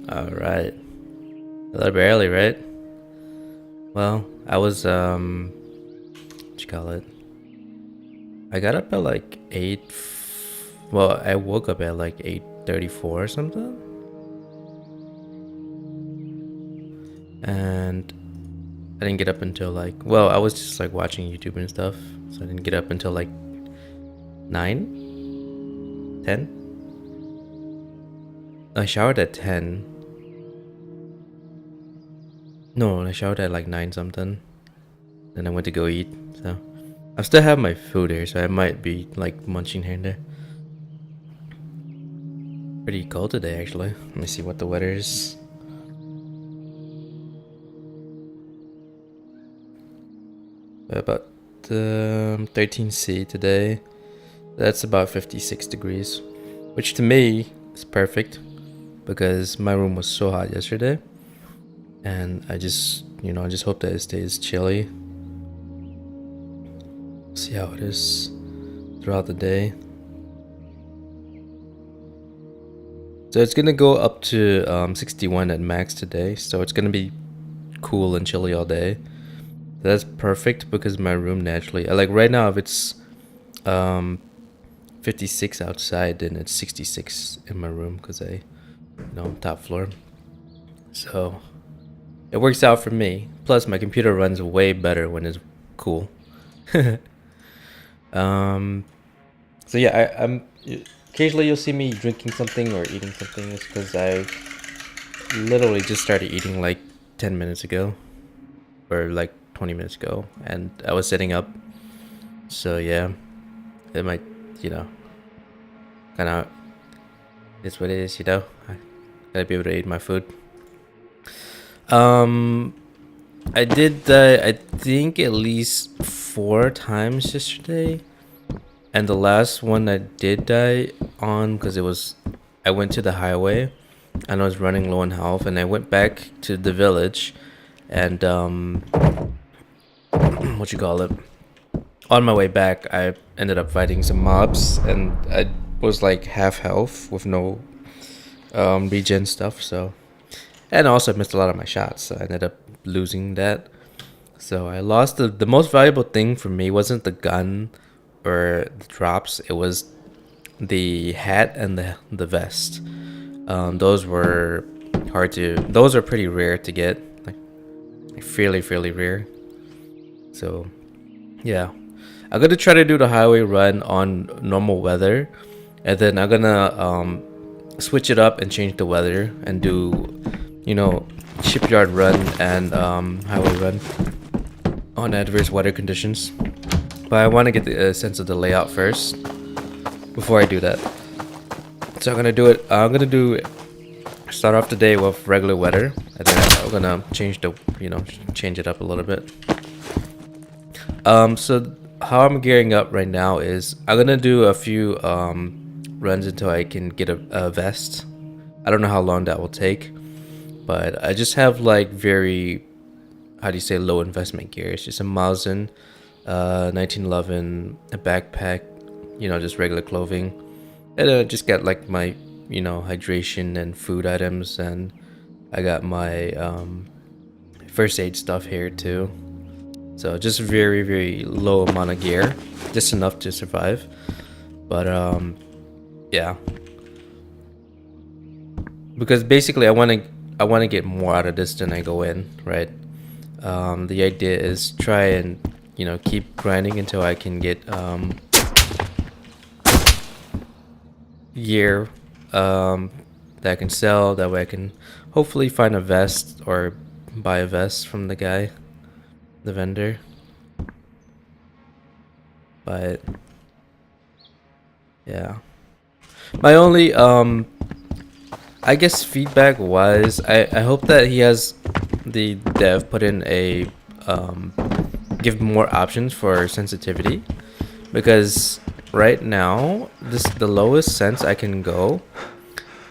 All right. A little bit early, right? Well, I was what you call it? I got up at like 8. Well, I woke up at like 8:34 or something. And I didn't get up until like, well, I was just like watching YouTube and stuff. So I didn't get up until like 9, 10. I showered at 10. No, I showered at like 9 something. Then I went to go eat. So I still have my food here, so I might be like munching here and there. Pretty cold today, actually. Let me see what the weather is. About 13°C today. That's about 56 degrees, which to me is perfect because my room was so hot yesterday, and I just hope that it stays chilly. See how it is throughout the day. So it's gonna go up to 61 at max today, so it's gonna be cool and chilly all day. That's perfect because my room naturally, like right now, if it's 56 outside, then it's 66 in my room because top floor. So it works out for me. Plus, my computer runs way better when it's cool. So yeah, I'm occasionally you'll see me drinking something or eating something. It's because I literally just started eating like 10 minutes ago, or like 20 minutes ago, and I was sitting up. So yeah, it might, kind of is what it is. I gotta be able to eat my food. I did I think at least 4 times yesterday, and the last one I did die on because I went to the highway and I was running low on health, and I went back to the village, and what you call it? On my way back, I ended up fighting some mobs, and I was like half health with no regen stuff. So, and also I missed a lot of my shots, so I ended up losing that. So I lost the most valuable thing for me wasn't the gun or the drops. It was the hat and the vest. Those were those are pretty rare to get, like fairly rare. So yeah, I'm gonna try to do the highway run on normal weather, and then I'm gonna switch it up and change the weather and do, shipyard run and highway run on adverse weather conditions. But I want to get the sense of the layout first before I do that. So I'm gonna do it. I'm gonna start off the day with regular weather, and then I'm gonna change it up a little bit. So how I'm gearing up right now is I'm gonna do a few runs until I can get a vest. I don't know how long that will take, but I just have like very, how do you say, low investment gear. It's just a Mausen 1911, a backpack, just regular clothing, and I just got like my hydration and food items, and I got my first aid stuff here too. So just very very low amount of gear, just enough to survive. But yeah, because basically I want to get more out of this than I go in, right? The idea is try and keep grinding until I can get gear that I can sell. That way I can hopefully find a vest or buy a vest from the guy, the vendor. But yeah, my only I guess feedback was I hope that he has the dev put in a give more options for sensitivity, because right now the lowest sense I can go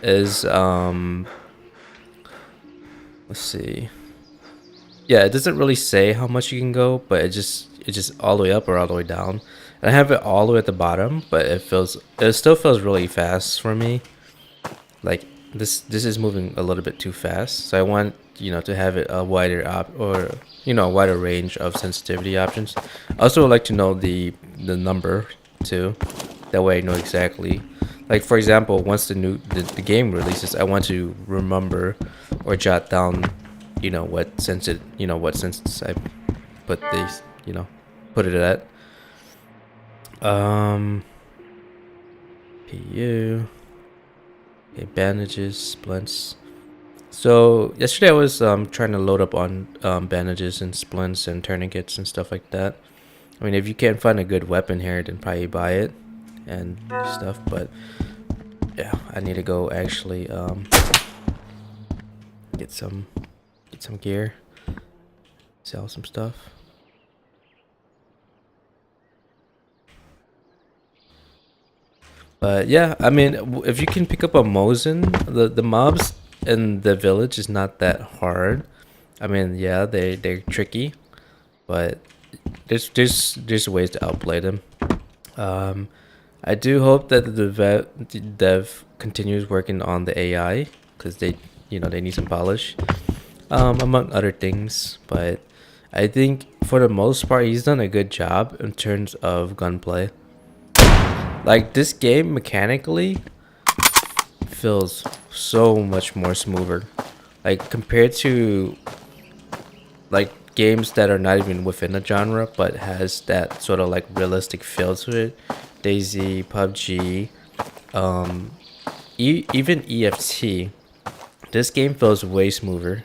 is let's see. Yeah, it doesn't really say how much you can go, but it's just all the way up or all the way down. And I have it all the way at the bottom, but it still feels really fast for me. Like this is moving a little bit too fast. So I want, to have it a wider a wider range of sensitivity options. I also would like to know the number too. That way I know exactly. Like for example, once the game releases, I want to remember or jot down, what sense I put these, put it at. PU. Okay, bandages, splints. So yesterday I was trying to load up on bandages and splints and tourniquets and stuff like that. I mean, if you can't find a good weapon here, then probably buy it and stuff. But yeah, I need to go actually get some gear, sell some stuff. But yeah, I mean, if you can pick up a Mosin, the mobs in the village is not that hard. I mean, yeah, they're tricky, but there's ways to outplay them. I do hope that the dev continues working on the AI because they need some polish, among other things. But I think for the most part, he's done a good job in terms of gunplay. Like this game mechanically feels so much more smoother, like compared to like games that are not even within a genre but has that sort of like realistic feel to it. DayZ, PUBG, even EFT. This game feels way smoother.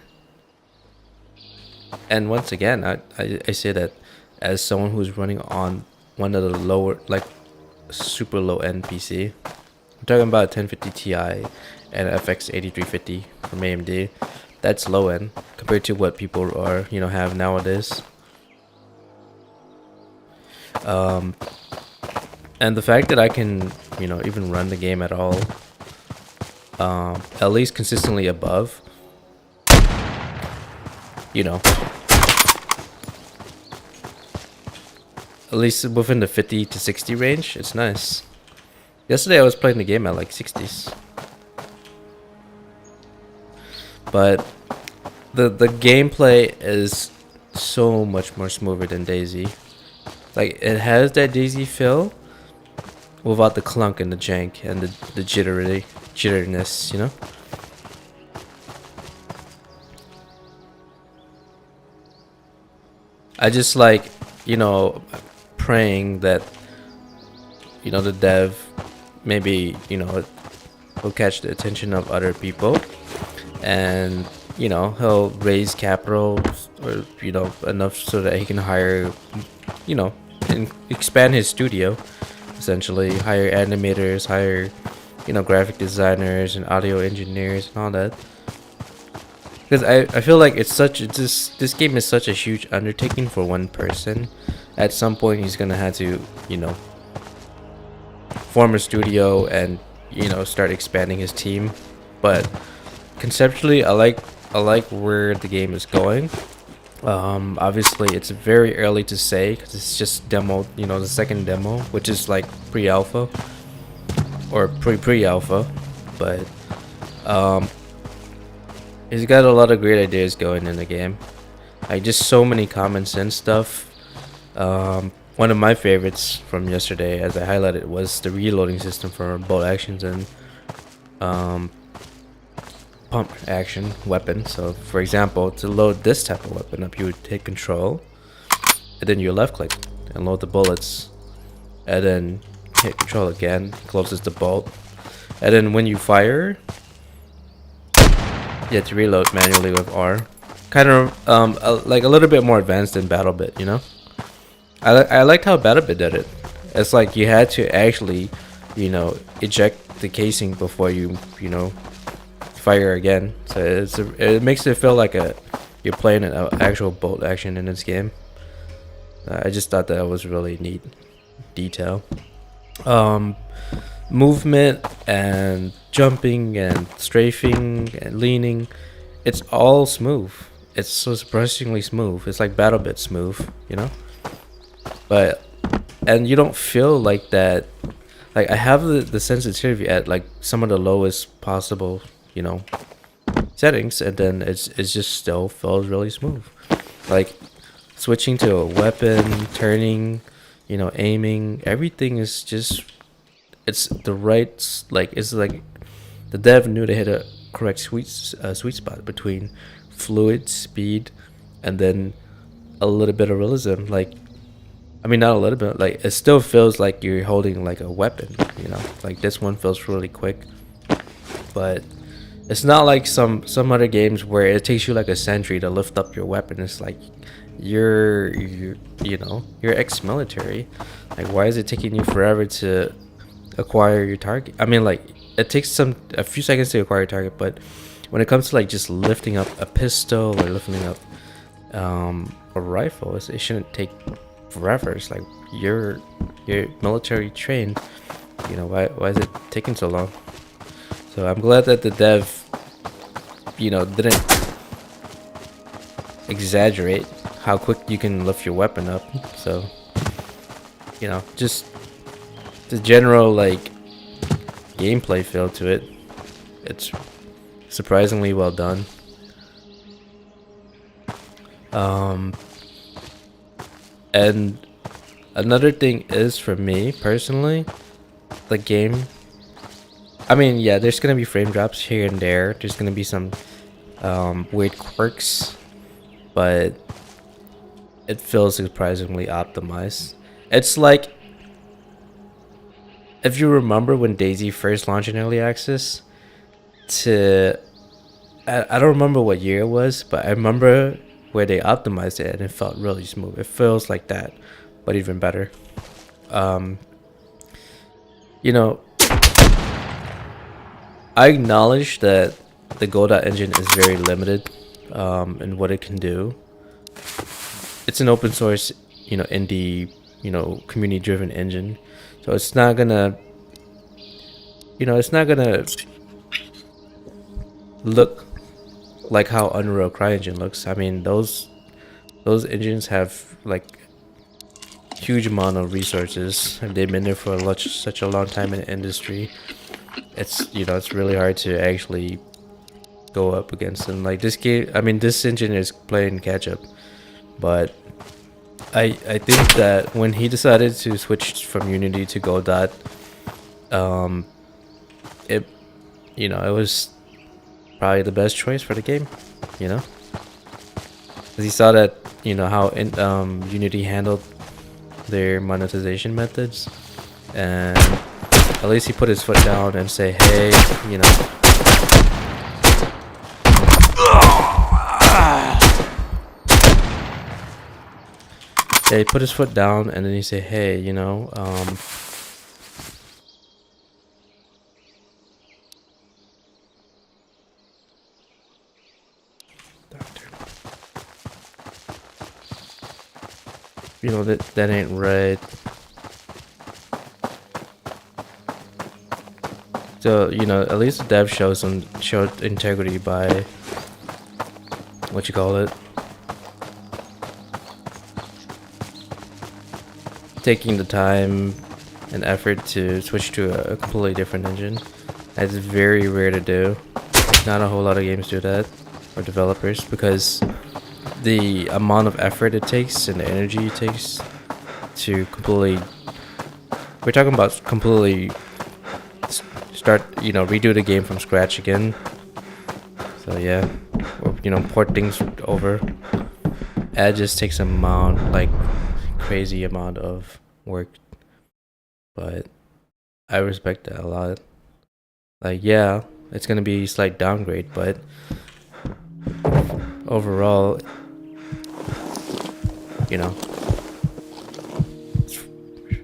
And once again, I say that as someone who's running on one of the lower, like super low end PC. I'm talking about 1050 Ti and FX 8350 from AMD. That's low end compared to what people are, have nowadays. And the fact that I can, even run the game at all, at least consistently above, at least within the 50 to 60 range, it's nice. Yesterday I was playing the game at like 60s. But the gameplay is so much more smoother than DayZ. Like it has that DayZ feel without the clunk and the jank and the jitteriness, I just like, praying that the dev maybe will catch the attention of other people and he'll raise capital or enough so that he can hire and expand his studio, essentially hire animators, hire graphic designers and audio engineers and all that. Because I feel like this game is such a huge undertaking for one person. At some point he's gonna have to form a studio and start expanding his team. But conceptually I like where the game is going. Obviously it's very early to say because it's just demo, the second demo, which is like pre-alpha or pre-alpha. But he's got a lot of great ideas going in the game. Like just so many common sense stuff. One of my favorites from yesterday, as I highlighted, was the reloading system for bolt actions and pump action weapon. So for example, to load this type of weapon up, you would take control and then you left click and load the bullets, and then hit control again, closes the bolt, and then when you fire you have to reload manually with R. Kind of like a little bit more advanced than BattleBit, I liked how BattleBit did it. It's like you had to actually eject the casing before you fire again. So it makes it feel like you're playing an actual bolt action in this game. I just thought that was really neat detail. Movement and jumping and strafing and leaning, it's all smooth. It's so surprisingly smooth. It's like BattleBit smooth, but and you don't feel like that. Like I have the sensitivity at like some of the lowest possible you know, settings, and then it just still feels really smooth. Like switching to a weapon, turning, aiming, everything is just it's the right like it's like the dev knew they hit a correct sweet spot between fluid speed and then a little bit of realism. Like I mean, not a little bit. Like it still feels like you're holding like a weapon. Like this one feels really quick, but it's not like some other games where it takes you like a century to lift up your weapon. It's like you're ex-military. Like why is it taking you forever to acquire your target? I mean, like it takes a few seconds to acquire a target, but when it comes to like just lifting up a pistol or lifting up a rifle, it shouldn't take forever. It's like you're military trained. Why is it taking so long? So I'm glad that the dev, didn't exaggerate how quick you can lift your weapon up. So, just the general like gameplay feel to it. It's surprisingly well done. And another thing is, for me personally, the game, I mean, yeah, there's gonna be frame drops here and there. There's gonna be some weird quirks, but it feels surprisingly optimized. It's like, if you remember when Daisy first launched in early access, I don't remember what year it was, but I remember where they optimized it and it felt really smooth. It feels like that, but even better. You know, I acknowledge that the Godot engine is very limited in what it can do. It's an open source, indie, community driven engine. So it's not gonna look like how Unreal CryEngine looks. I mean, those engines have like huge amount of resources and they've been there for such a long time in the industry. It's really hard to actually go up against them. Like this game, I mean, this engine is playing catch up, but I think that when he decided to switch from Unity to Godot, it it was probably the best choice for the game, because he saw that how Unity handled their monetization methods, and at least he put his foot down and say, hey, yeah, he put his foot down and then he said, hey, that ain't right. So at least the dev showed integrity by what you call it, taking the time and effort to switch to a completely different engine. That's very rare to do. Not a whole lot of games do that, or developers, because the amount of effort it takes and the energy it takes to we're talking about completely start, redo the game from scratch again. So yeah, or, port things over. That just takes crazy amount of work. But I respect that a lot. Like, yeah, it's gonna be a slight downgrade, but overall,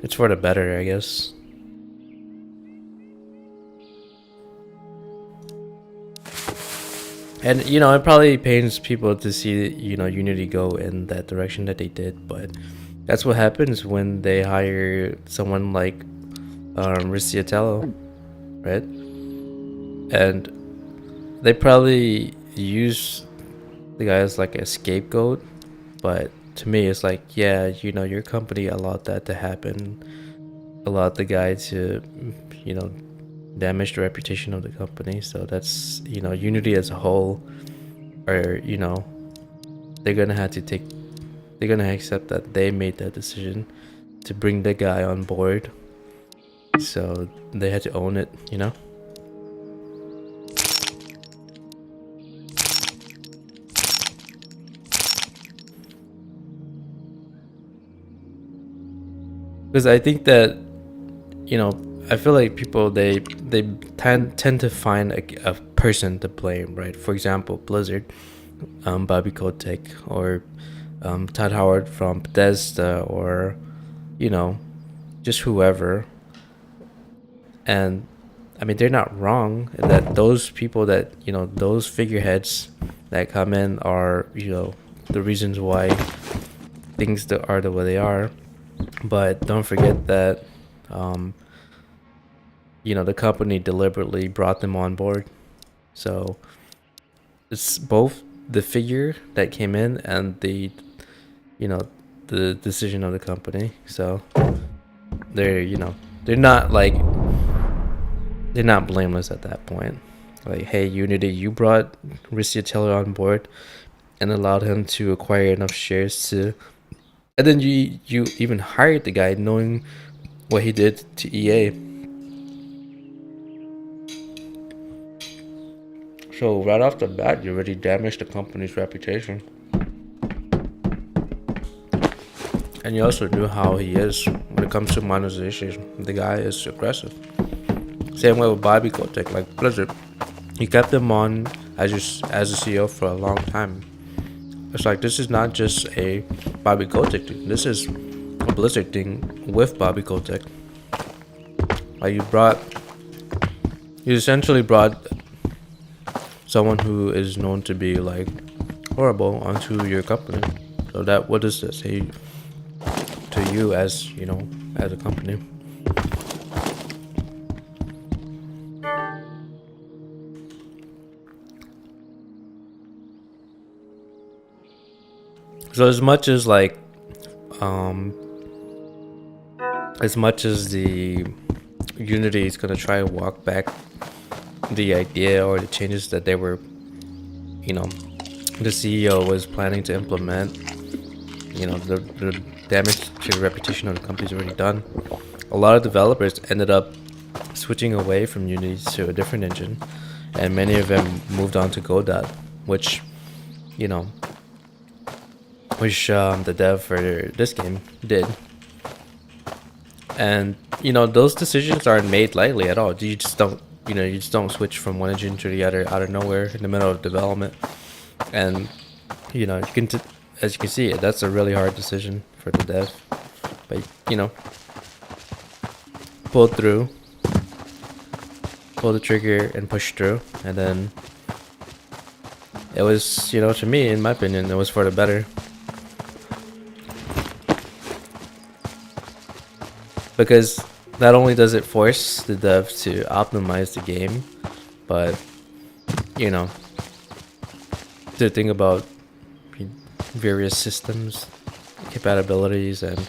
it's for the better, I guess. And it probably pains people to see Unity go in that direction that they did, but that's what happens when they hire someone like Ricciatello, right? And they probably use the guy as like a scapegoat, but to me it's like, yeah, your company allowed that to happen, allowed the guy to damage the reputation of the company. So that's, Unity as a whole, or they're gonna have to take, they're gonna accept that they made that decision to bring the guy on board. So they had to own it. Because I think that, I feel like people they tend to find a person to blame, right? For example, Blizzard, Bobby Kotick, or Todd Howard from Bethesda, or just whoever. And I mean, they're not wrong that those people that those figureheads that come in are the reasons why things that are the way they are. But don't forget that the company deliberately brought them on board. So it's both the figure that came in and the decision of the company. So they're they're not like they're not blameless at that point. Like, hey, Unity, you brought Rissia Taylor on board and allowed him to acquire enough shares to, and then you even hired the guy knowing what he did to EA. So right off the bat, you already damaged the company's reputation. And you also knew how he is when it comes to monetization. The guy is aggressive. Same way with Bobby Kotick, like Blizzard. He kept him on as a CEO for a long time. It's like, this is not just a Bobby Kotick thing. This is a Blizzard thing with Bobby Kotick. Like, you essentially brought someone who is known to be like horrible onto your company. So what does that say to you as as a company? So as much as the Unity is gonna try to walk back the idea or the changes that they were, the CEO was planning to implement, the damage to the reputation of the company's already done. A lot of developers ended up switching away from Unity to a different engine, and many of them moved on to Godot, which the dev for this game did. And those decisions aren't made lightly at all. You just don't switch from one engine to the other out of nowhere in the middle of development. And as you can see, that's a really hard decision for the dev. But pull the trigger and push through. And then it was, to me, in my opinion, it was for the better. Because not only does it force the dev to optimize the game, but to think about various systems, compatibilities, and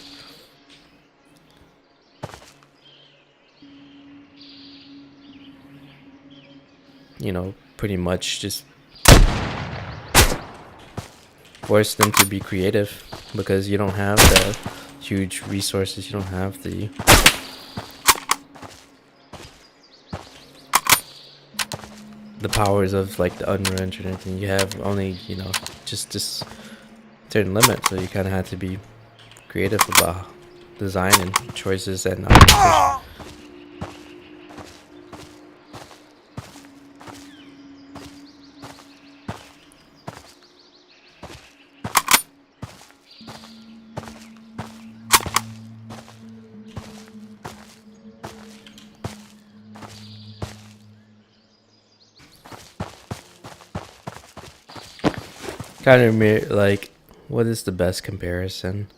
pretty much just force them to be creative, because you don't have the huge resources, you don't have the powers of like the Unreal Engine or anything. You have only just this certain limit, so you kind of have to be creative about design and choices and optimization. Kind of like, what is the best comparison?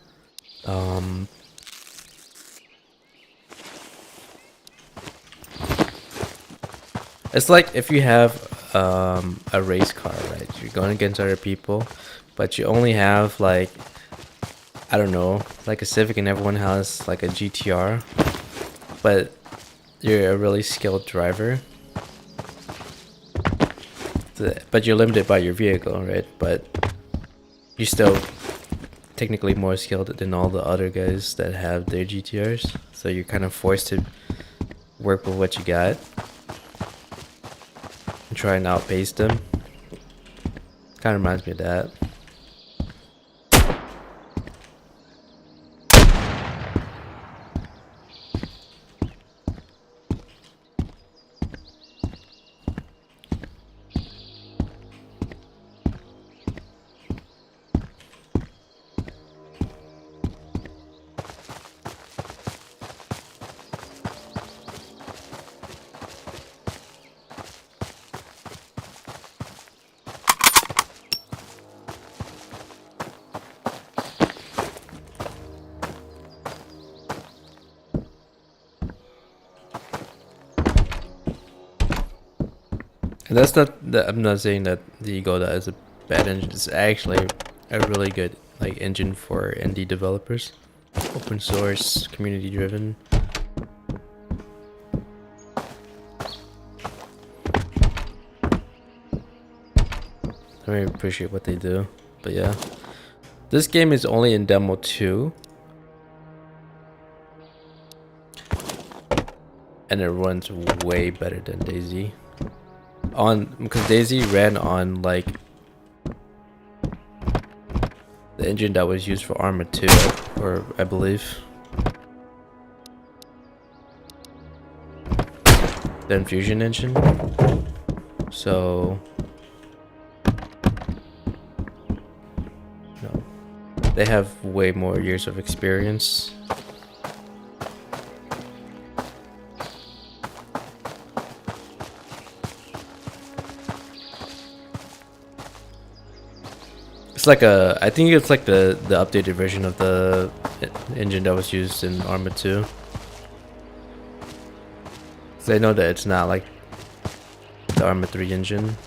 It's like if you have a race car, right? You're going against other people, but you only have like, I don't know, like a Civic, and everyone has like a GTR. But you're a really skilled driver, but you're limited by your vehicle, right? But you're still technically more skilled than all the other guys that have their GTRs. So you're kind of forced to work with what you got and try and outpace them. Kind of reminds me of that. And that's not. I'm not saying that the Egoda is a bad engine. It's actually a really good like engine for indie developers, open source, community driven. I really appreciate what they do. But yeah, this game is only in demo 2, and it runs way better than Daisy. Because Daisy ran on like the engine that was used for Arma 2, or I believe the Infusion engine. So no, they have way more years of experience. It's like I think it's like the updated version of the engine that was used in Arma 2. So I know that it's not like the Arma 3 engine.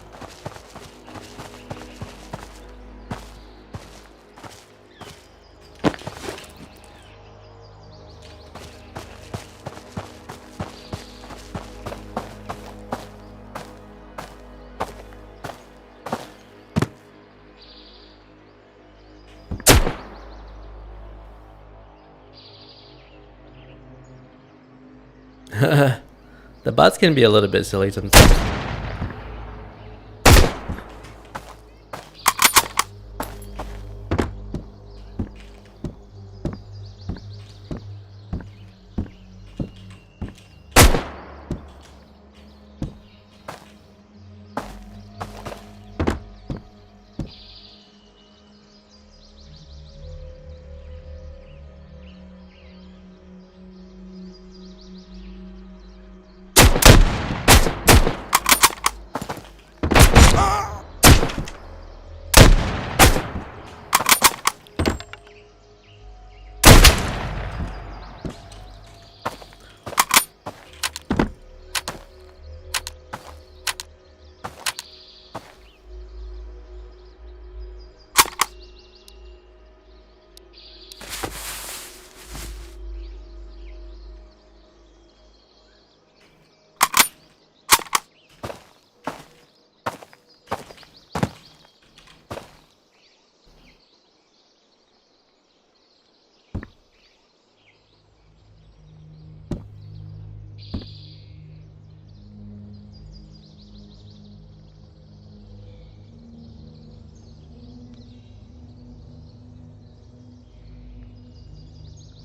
The bots can be a little bit silly sometimes.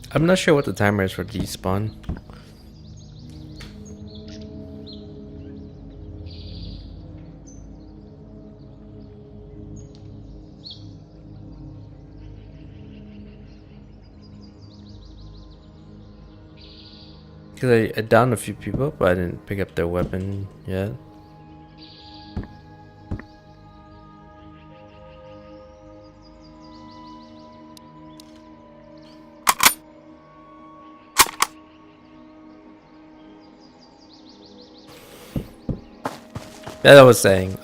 I'm not sure what the timer is for despawn. Because I downed a few people, but I didn't pick up their weapon yet. As I was saying,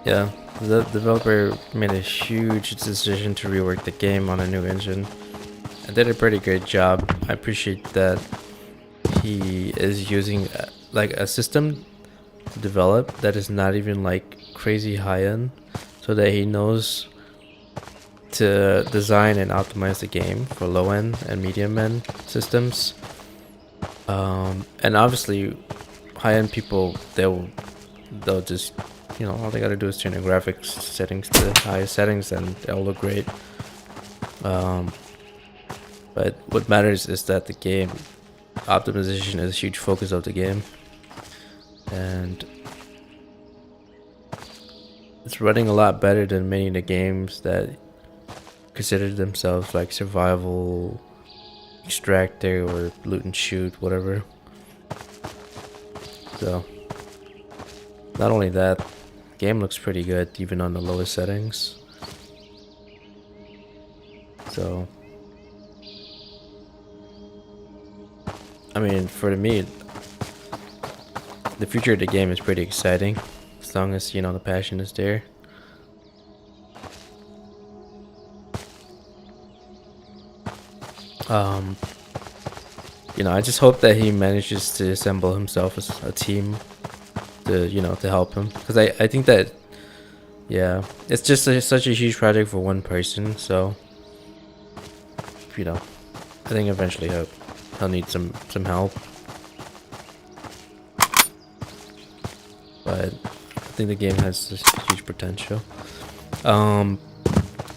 yeah, the developer made a huge decision to rework the game on a new engine. I did a pretty great job. I appreciate that he is using like a system developed that is not even like crazy high end, so that he knows to design and optimize the game for low end and medium end systems. And obviously, high end people they'll just, you know, all they gotta do is turn the graphics settings to the highest settings and it'll look great. But what matters is that the game optimization is a huge focus of the game, and it's running a lot better than many of the games that consider themselves like survival, extractor, or loot and shoot, whatever. So not only that, the game looks pretty good even on the lowest settings. So I mean, for me, the future of the game is pretty exciting, as long as, you know, the passion is there. You know, I just hope that he manages to assemble himself as a team to, you know, to help him, because I think that, yeah, it's just such a huge project for one person. So, you know, I think eventually he'll need some help, but I think the game has this huge potential.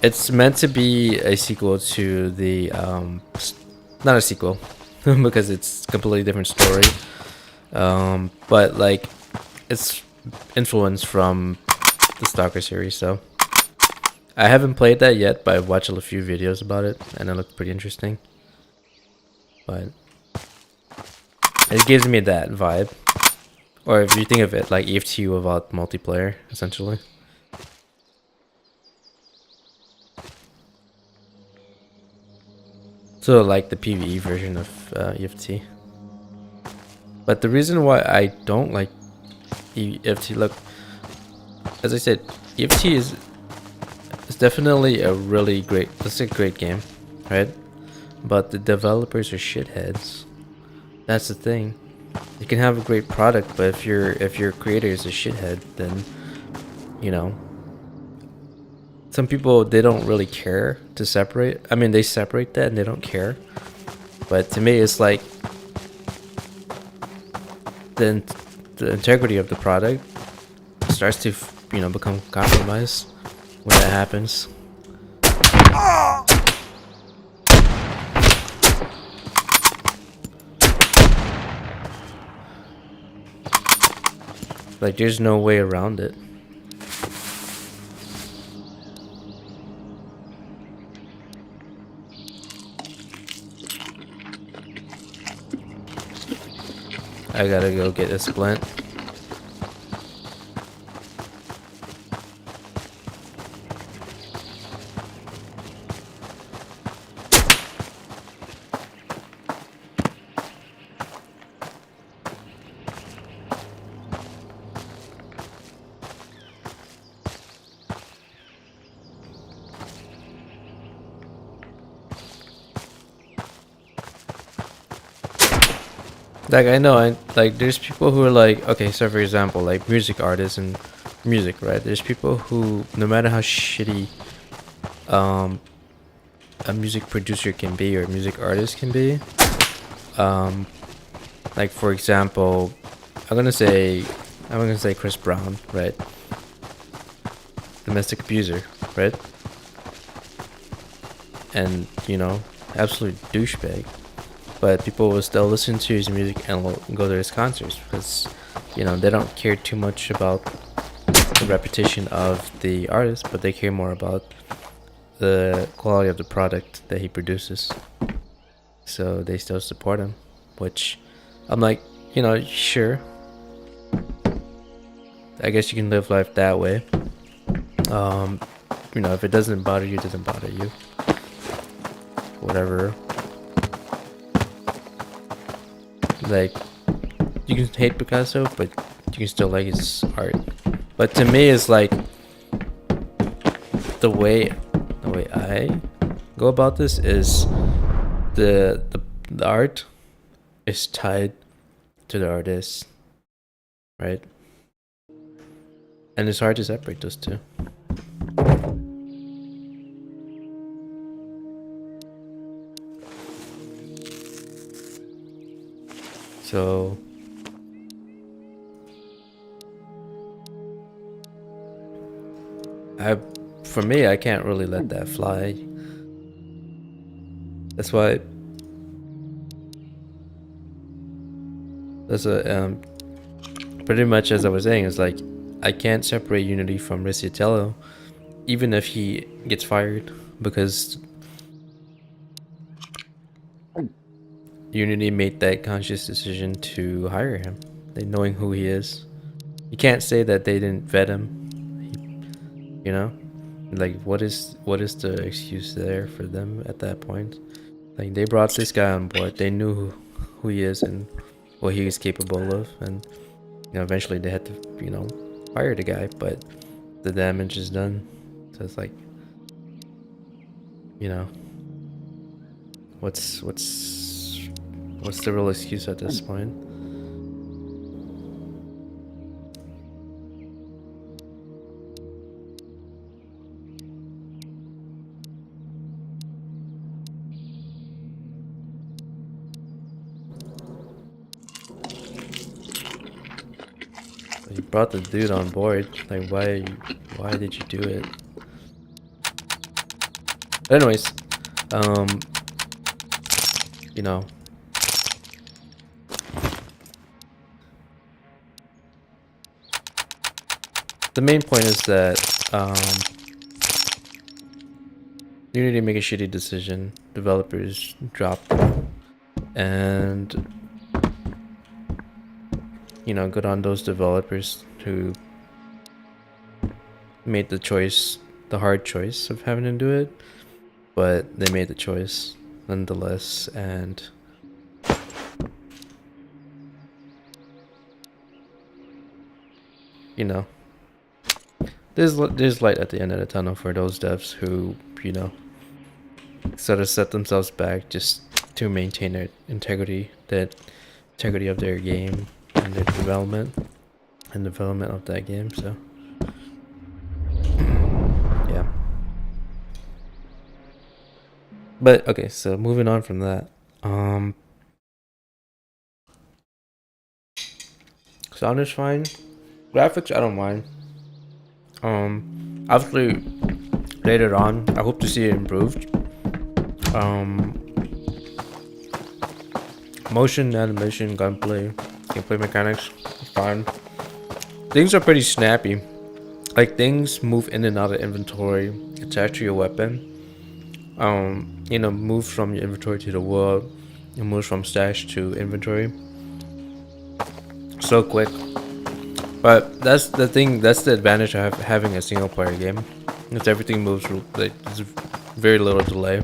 It's meant to be a sequel to the not a sequel because it's a completely different story. But like, it's influenced from the Stalker series. So I haven't played that yet, but I've watched a few videos about it and it looked pretty interesting. But it gives me that vibe. Or if you think of it like EFT without multiplayer, essentially. So like the PvE version of EFT. But the reason why I don't like EFT, look, as I said, EFT is definitely a really great, it's a great game, right? But the developers are shitheads. That's the thing. You can have a great product, but if your creator is a shithead, then, you know, some people, they don't really care to separate. I mean, they separate that and they don't care. But to me, it's like then the integrity of the product starts to, you know, become compromised when that happens. Like, there's no way around it. I gotta go get a splint. Like, I know, like, there's people who are like, okay, so for example, like music artists and music, right? There's people who, no matter how shitty a music producer can be or a music artist can be, like, for example, I'm gonna say Chris Brown, right? Domestic abuser, right? And, you know, absolute douchebag. But people will still listen to his music and will go to his concerts because, you know, they don't care too much about the reputation of the artist, but they care more about the quality of the product that he produces. So they still support him, which I'm like, you know, sure, I guess you can live life that way. You know, if it doesn't bother you, it doesn't bother you. Whatever. Like, you can hate Picasso, but you can still like his art. But to me, it's like the way I go about this is the art is tied to the artist, right? And it's hard to separate those two. So for me, I can't really let that fly. That's why that's a pretty much as I was saying, it's like I can't separate Unity from Ricciatello, even if he gets fired, because Unity made that conscious decision to hire him, they knowing who he is. You can't say that they didn't vet him, you know? Like what is the excuse there for them at that point? Like they brought this guy on board, they knew who he is and what he was capable of, and you know eventually they had to, you know, fire the guy, but the damage is done. So it's like, you know, what's the real excuse at this point? You brought the dude on board. Like, why did you do it? But anyways, you know, the main point is that Unity make a shitty decision. Developers drop them, and you know, good on those developers who made the choice, the hard choice of having to do it, but they made the choice nonetheless, and you know, there's light at the end of the tunnel for those devs who, you know, sort of set themselves back just to maintain their integrity, that integrity of their game and their development of that game. So yeah. But okay, so moving on from that, sound is fine, graphics I don't mind. Obviously later on I hope to see it improved. Motion, animation, gameplay mechanics, fine. Things are pretty snappy. Like things move in and out of inventory, attach to your weapon. You know, move from your inventory to the world. It moves from stash to inventory. So quick. But that's the thing. That's the advantage of having a single player game. Because everything moves like there's very little delay.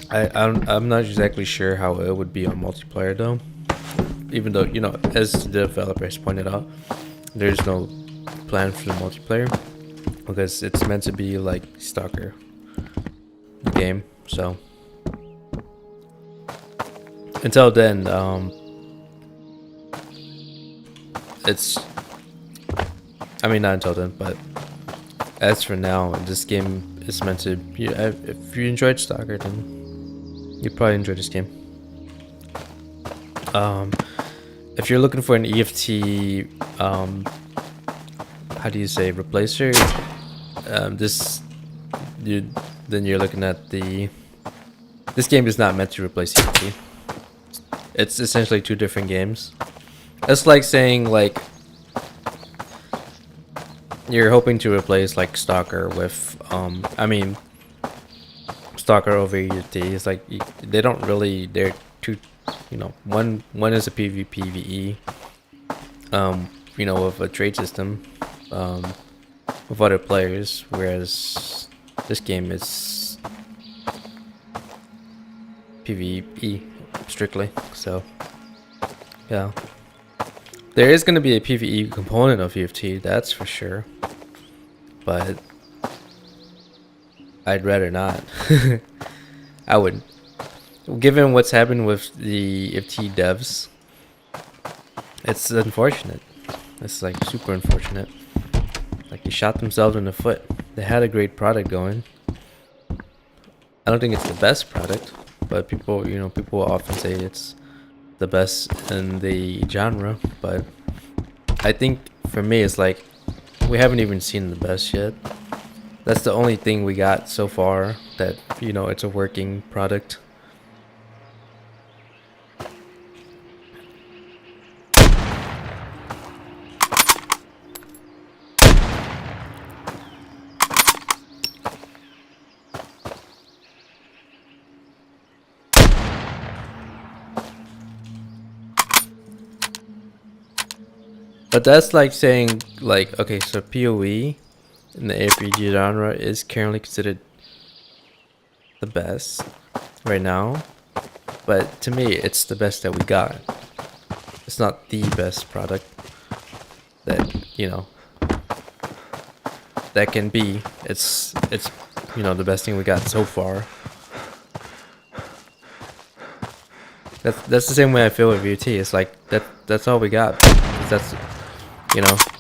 I'm not exactly sure how it would be on multiplayer though. Even though, you know, as the developers pointed out, there's no plan for the multiplayer because it's meant to be like Stalker game. So until then, it's, I mean, not until then, but as for now, this game is meant to, if you enjoyed Stalker, then you probably enjoy this game. If you're looking for an EFT, how do you say, replacer, then you're looking at this game is not meant to replace EFT. It's essentially two different games. It's like saying like you're hoping to replace like Stalker with Stalker over EFT. It's like they don't really, they're two, you know, one is a PvPvE, you know, with a trade system, with other players, whereas this game is PvE strictly. So yeah, there is going to be a PvE component of EFT, that's for sure, but I'd rather not. I would. Given what's happened with the FT devs, it's unfortunate. It's like super unfortunate. Like they shot themselves in the foot. They had a great product going. I don't think it's the best product, but people often say it's the best in the genre. But I think for me, it's like we haven't even seen the best yet. That's the only thing we got so far that, it's a working product. But that's like saying, like, okay, so PoE in the RPG genre is currently considered the best right now. But to me, it's the best that we got. It's not the best product that, that can be. It's the best thing we got so far. That's the same way I feel with VT. It's like that's all we got. That's you know what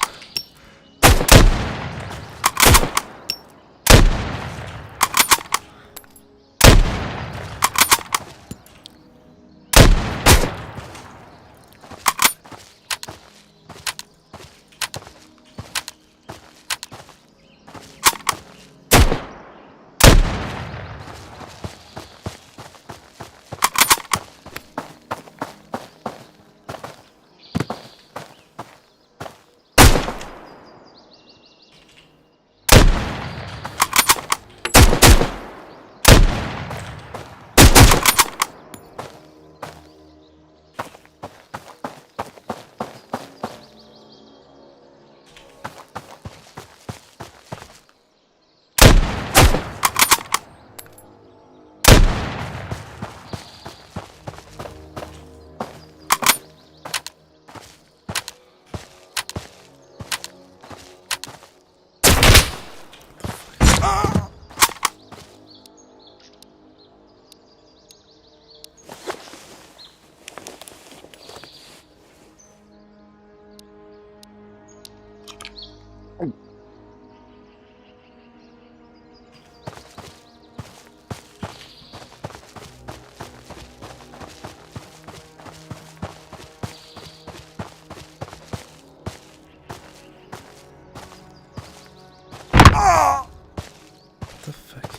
the fuck?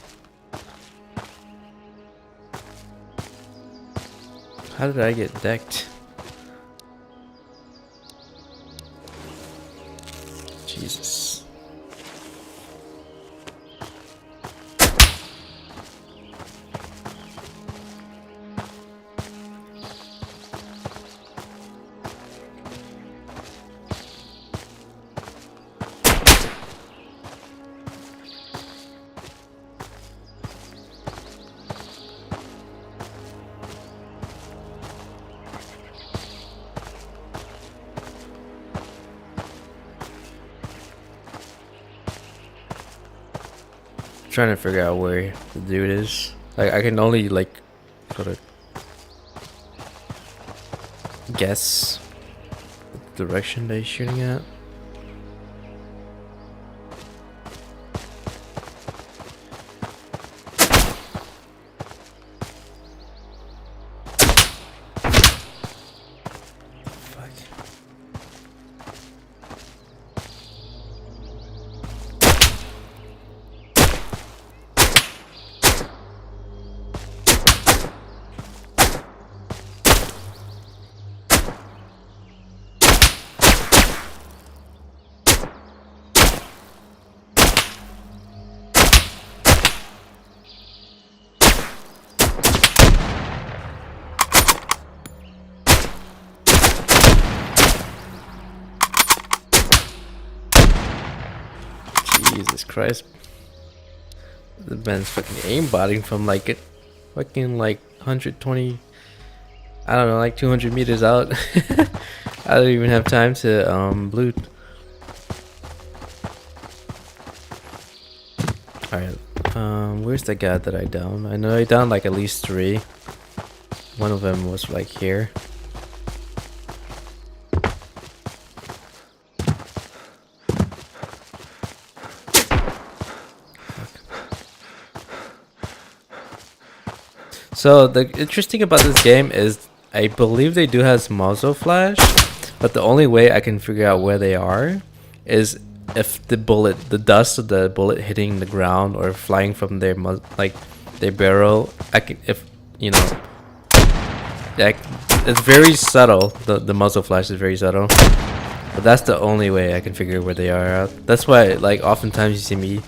How did I get decked? Jesus. Trying to figure out where the dude is. Like I can only like sort of guess the direction that he's shooting at. Fuck. Jesus Christ. The man's fucking aimbotting from like it fucking like 120, I don't know, like 200 meters out. I don't even have time to bloop. Alright, Where's the guy that I downed? I know I downed like at least 3. One of them was like here. So the interesting about this game is I believe they do have muzzle flash, but the only way I can figure out where they are is if the dust of the bullet hitting the ground or flying from their their barrel. I can, if you know, like it's very subtle. The muzzle flash is very subtle, but that's the only way I can figure where they are out. That's why like oftentimes you see me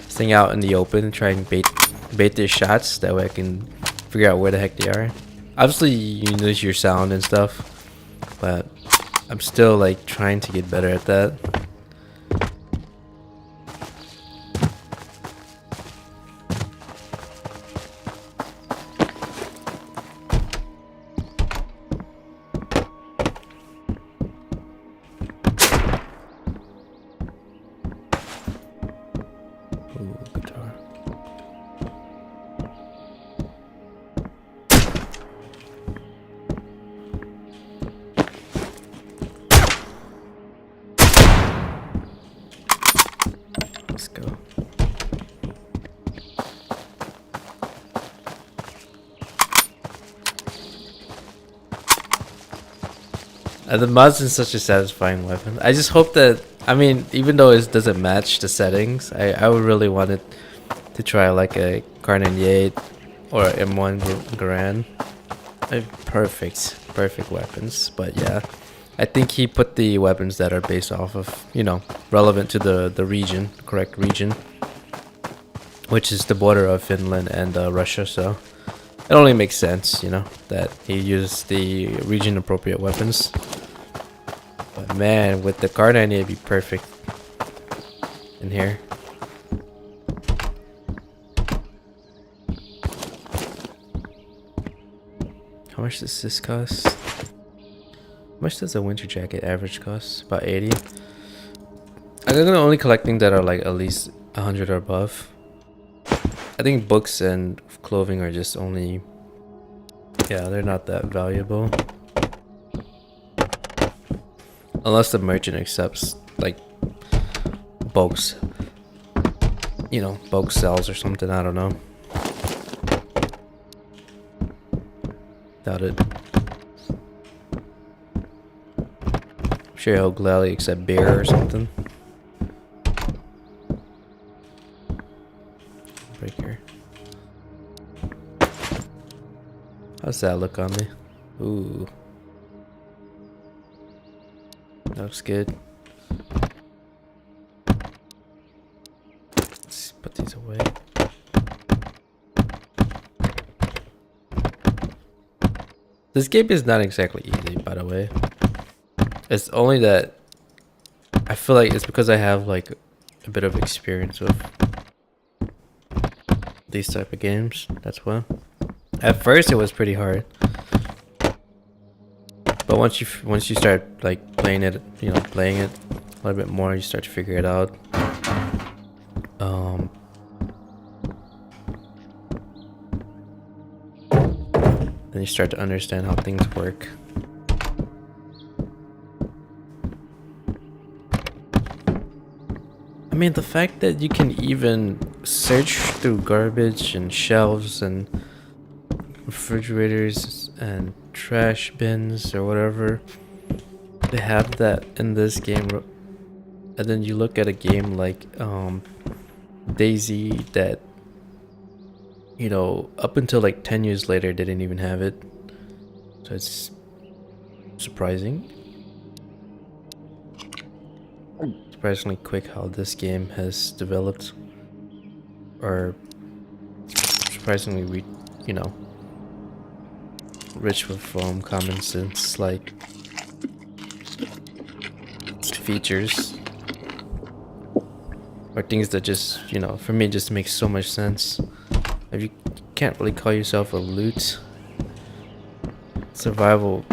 staying out in the open and try and bait their shots. That way I can figure out where the heck they are. Obviously you lose your sound and stuff, but I'm still like trying to get better at that. Ooh, guitar. Let's go. The Muz is such a satisfying weapon. I just hope that, I mean, even though it doesn't match the settings, I would really want it to try like a Kar 98 or M1 Garand. Perfect weapons. But yeah, I think he put the weapons that are based off of, you know, relevant to the region, correct region, which is the border of Finland and Russia. So it only makes sense, you know, that he used the region appropriate weapons. But man, with the Kar 98 it'd be perfect in here. How much does this cost? How much does a winter jacket average cost? About 80. I'm gonna only collect things that are like at least 100 or above. I think books and clothing are just only, yeah, they're not that valuable. Unless the merchant accepts like bulks, you know, bulk sales or something, I don't know. Doubt it. I'm sure he'll gladly accept beer or something. Break here. How's that look on me? Ooh. That looks good. Let's put these away. This game is not exactly easy, by the way. It's only that I feel like it's because I have like a bit of experience with these type of games. That's why. At first it was pretty hard, but once you start like playing it, you know, playing it a little bit more, you start to figure it out. Then you start to understand how things work. I mean, the fact that you can even search through garbage and shelves and refrigerators and trash bins or whatever, they have that in this game. And then you look at a game like Daisy that, you know, up until like 10 years later they didn't even have it. So it's surprising. Surprisingly quick how this game has developed, or surprisingly you know, rich with common sense like features, or things that just, you know, for me just makes so much sense. If you can't really call yourself a loot survival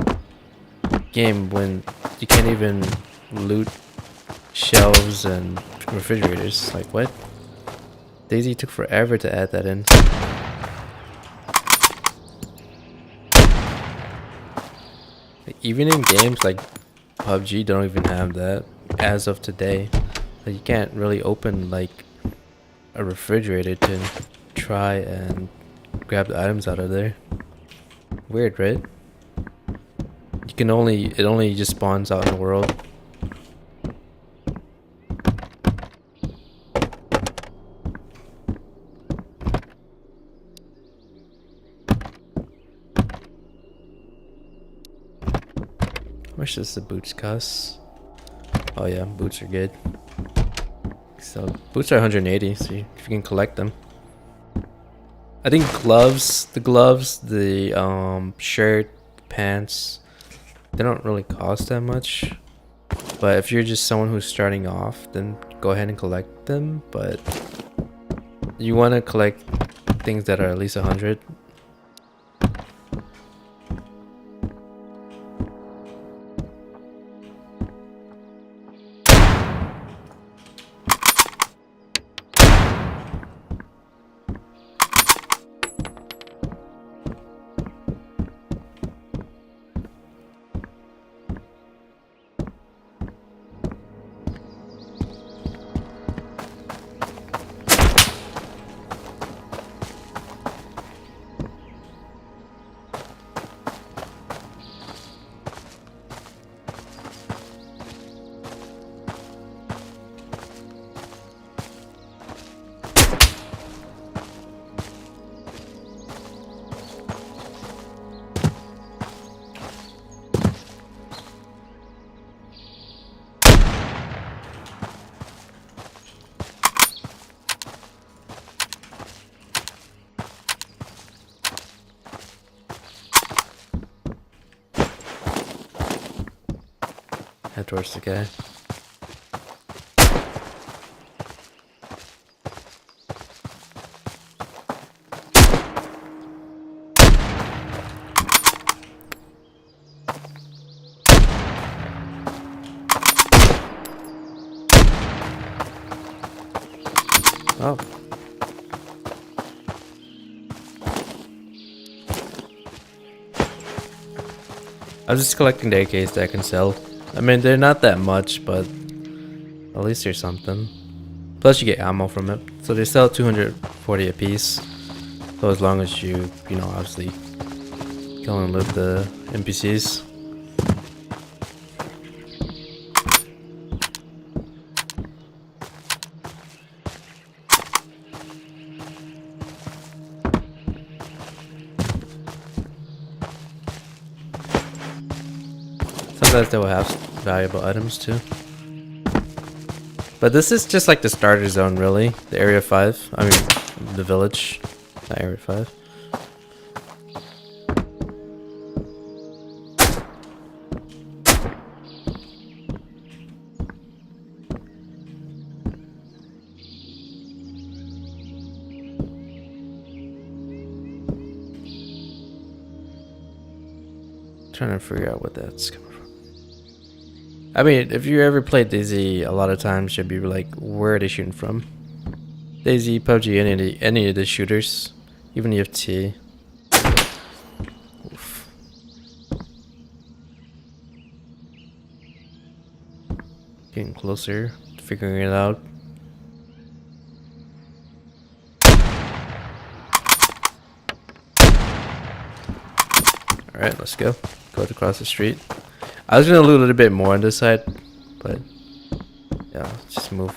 game when you can't even loot shelves and refrigerators, like what? DayZ took forever to add that in. Even in games like PUBG don't even have that as of today. Like, you can't really open like a refrigerator to try and grab the items out of there. Weird, right? You can only, it only just spawns out in the world. How much does the boots cost? Oh yeah, boots are good. So boots are 180, so if you can collect them. I think the shirt, pants, they don't really cost that much. But if you're just someone who's starting off, then go ahead and collect them. But you want to collect things that are at least 100. Head towards the guy. Oh. I was just collecting the AKs that I can sell. I mean, they're not that much, but at least there's something. Plus you get ammo from it. So they sell 240 a piece. So as long as you know, obviously kill and loot the NPCs. Sometimes they will have valuable items too. But this is just like the starter zone, really. The Area 5. I mean, the village. Not Area 5. Trying to figure out what that's coming from. I mean, if you ever played DayZ, a lot of times you'll be like, where are they shooting from? DayZ, PUBG, any of the shooters, even EFT. Oof. Getting closer, figuring it out. Alright, let's go. Go across the street. I was gonna loot a little bit more on this side, but yeah, let's just move.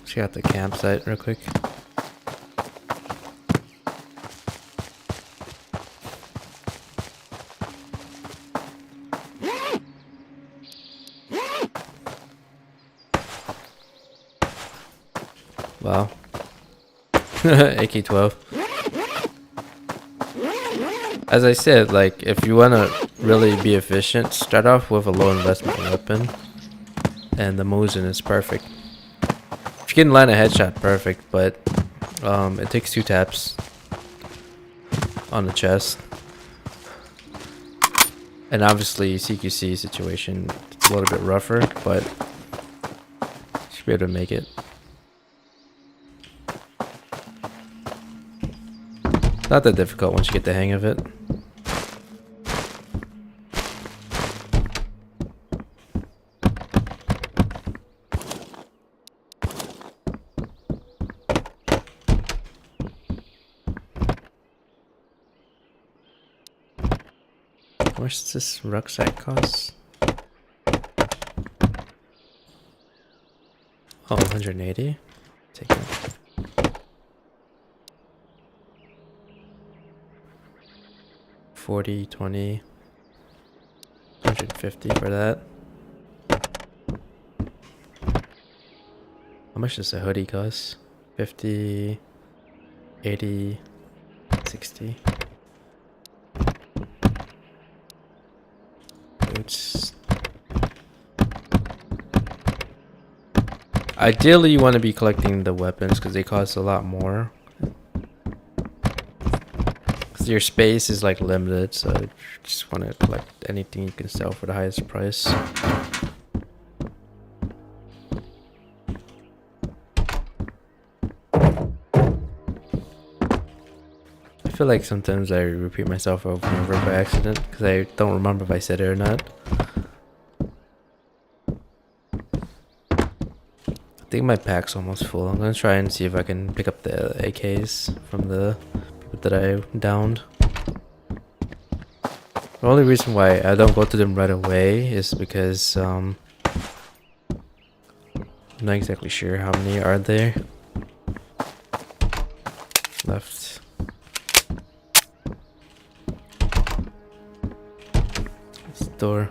Check out the campsite real quick. Wow. AK-12. As I said, like, if you want to really be efficient, start off with a low investment weapon. and the Mosin is perfect. If you can land a headshot, perfect, but it takes 2 taps on the chest. And obviously CQC situation, it's a little bit rougher, but should be able to make it. Not that difficult once you get the hang of it. How much does this rucksack cost? Oh, 180. Take it. $40, $20, $150 for that. How much does a hoodie cost? 50, 80, 60. Boots. Ideally, you want to be collecting the weapons because they cost a lot more. Because your space is like limited, so you just want to collect anything you can sell for the highest price. I feel like sometimes I repeat myself over and over by accident because I don't remember if I said it or not. I think my pack's almost full. I'm gonna try and see if I can pick up the AKs from the people that I downed. The only reason why I don't go to them right away is because I'm not exactly sure how many are there left. Store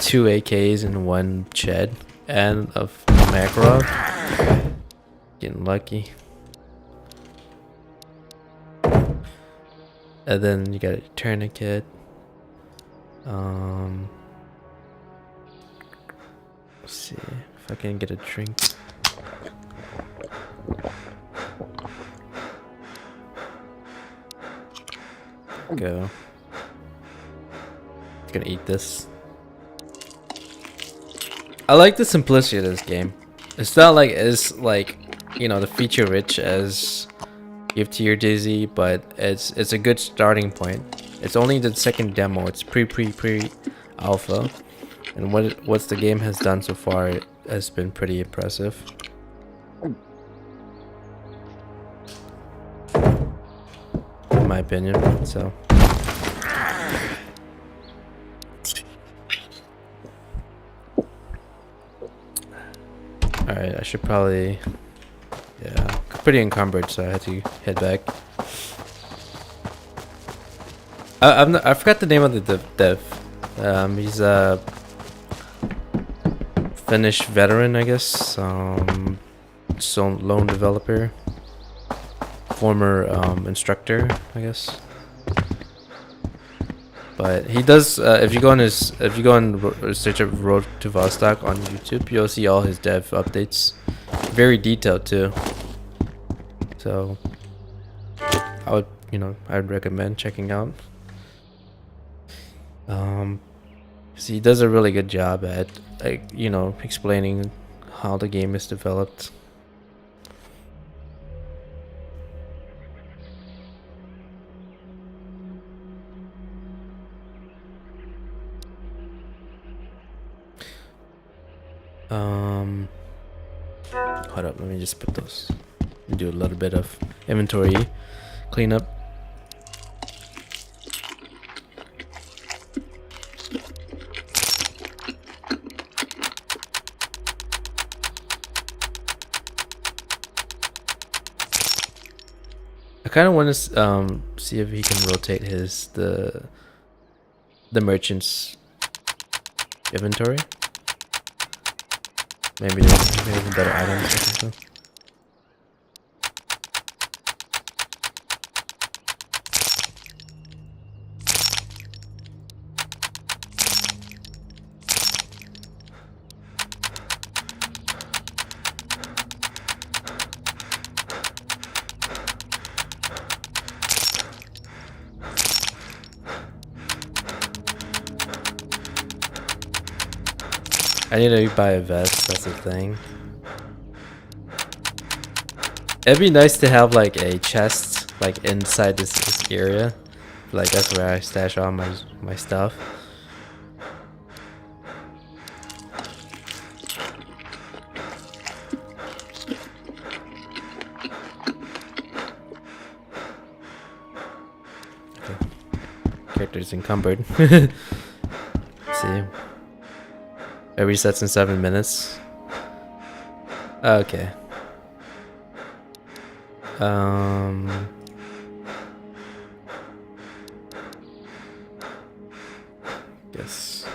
2 AKs and 1 Ched and a Makarov. Getting lucky. And then you got a tourniquet. Let's see if I can get a drink. Go. Gonna eat this. I like the simplicity of this game. It's not like as like, you know, the feature rich as Give Tier Dizzy, but it's a good starting point. It's only the second demo. It's pre alpha, and what the game has done so far has been pretty impressive. In my opinion, so. Alright, I should probably, yeah, pretty encumbered, so I had to head back. I forgot the name of the dev. He's a Finnish veteran, I guess. So lone developer, former instructor, I guess. But he does. If you go on search up Road to Vostok on YouTube, you'll see all his dev updates. Very detailed too. So I'd recommend checking out. So he does a really good job at explaining how the game is developed. Hold up, let me just put those. Do a little bit of inventory cleanup. I kind of want to see if he can rotate the merchant's inventory. Maybe there's better items or something. I need to buy a vest, that's the thing. It'd be nice to have like a chest like inside this area. Like that's where I stash all my stuff. Okay. Character's encumbered. Let's see. It resets in 7 minutes. Okay. Yes.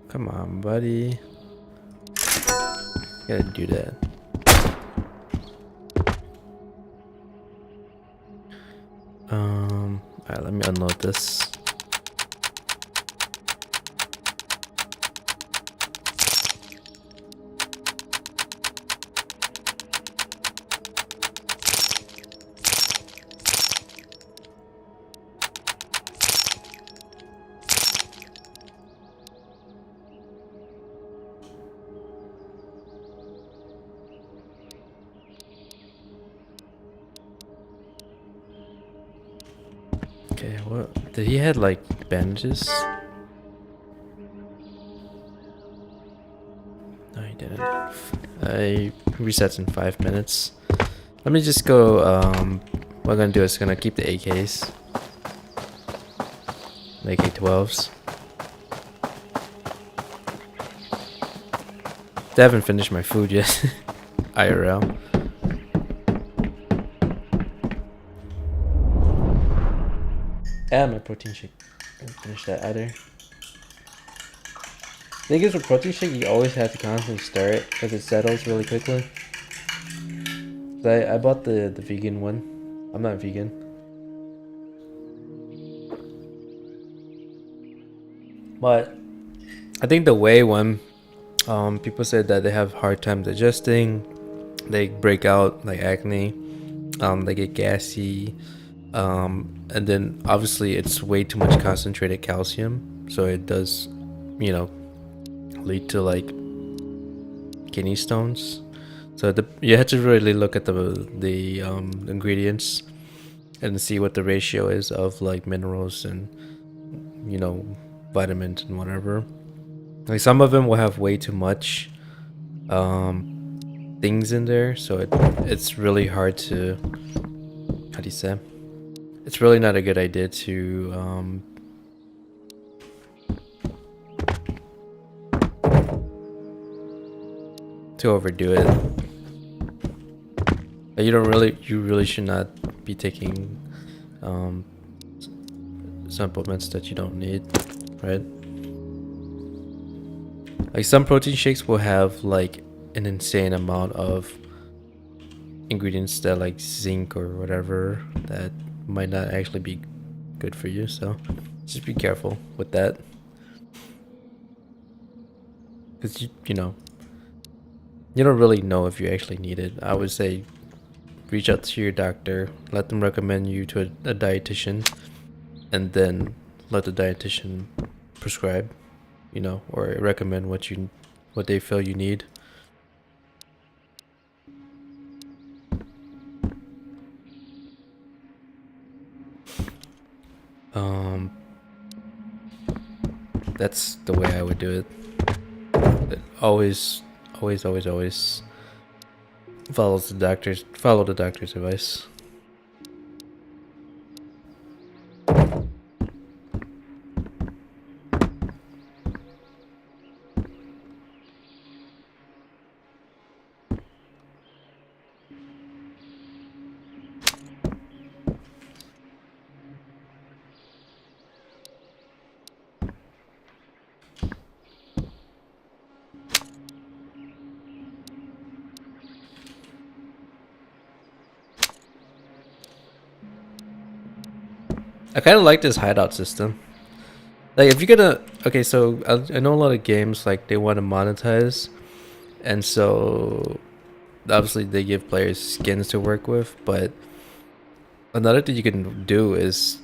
Come on, buddy. Gotta do that. Alright, let me unload this. Okay, what did he had like bandages? No, he didn't. I resets in 5 minutes. Let me just go. What I'm gonna do is gonna keep the AKs, the AK-12s. I haven't finished my food yet. IRL. And my protein shake. I didn't finish that either. The thing is with protein shake, you always have to constantly stir it because it settles really quickly. So I bought the vegan one. I'm not vegan. But I think the whey one, people said that they have hard time digesting. They break out like acne. They get gassy. And then obviously it's way too much concentrated calcium, so it does, you know, lead to like kidney stones. So you have to really look at the ingredients and see what the ratio is of like minerals and, you know, vitamins and whatever. Like some of them will have way too much things in there, so it's really hard to, how do you say? It's really not a good idea to overdo it. You really should not be taking supplements that you don't need, right? Like some protein shakes will have like an insane amount of ingredients that like zinc or whatever that might not actually be good for you, so just be careful with that, because you know, you don't really know if you actually need it. I would say reach out to your doctor, let them recommend you to a dietitian, and then let the dietitian prescribe, you know, or recommend what they feel you need. That's the way I would do it. Always follow the doctor's advice. I kind of like this hideout system. Like if you're gonna, okay, so I know a lot of games like they want to monetize, And so obviously they give players skins to work with, but another thing you can do is,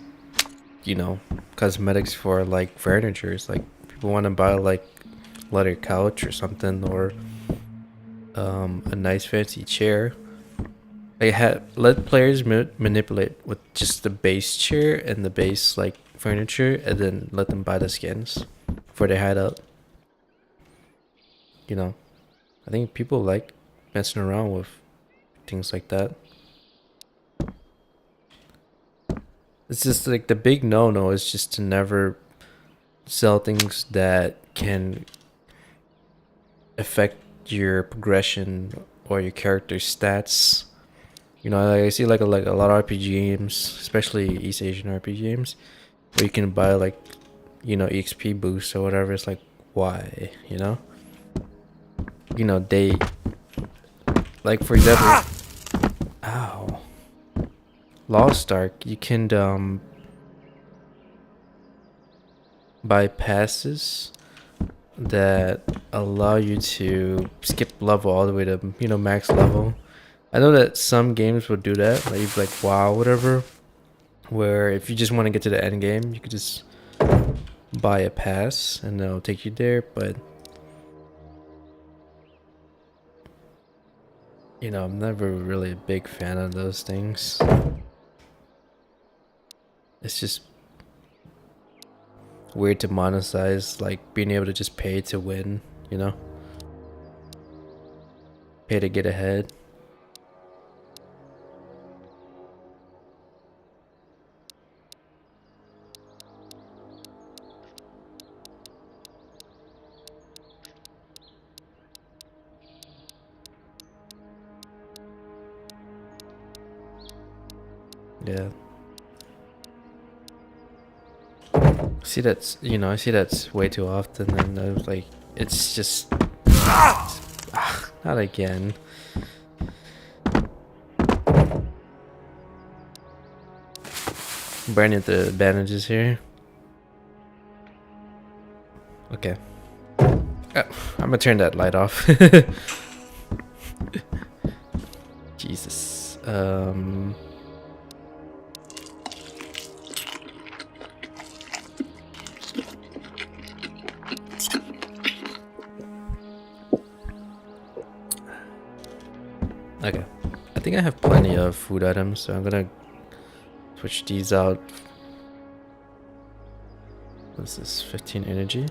you know, cosmetics for like furnitures. Like people want to buy like leather couch or something, or a nice fancy chair. They let players manipulate with just the base chair and the base like furniture, and then let them buy the skins for their hideout. You know, I think people like messing around with things like that. It's just like the big no is just to never sell things that can affect your progression or your character's stats. You know, I see like a lot of RPG games, especially East Asian RPG games, where you can buy like, you know, EXP boosts or whatever. It's like, why? You know, they like, for example, ow, Lost Ark, you can buy passes that allow you to skip level all the way to, you know, max level. I know that some games will do that, like WoW, whatever, where if you just want to get to the end game, you could just buy a pass and they'll take you there. But you know, I'm never really a big fan of those things. It's just weird to monetize, like being able to just pay to win, you know? Pay to get ahead. Yeah. See that's, you know, I see that's way too often, and I was like, it's just not again. Burning the bandages here. Okay. I'm gonna turn that light off. Jesus. Okay. I think I have plenty of food items, so I'm gonna switch these out. What's this? 15 energy?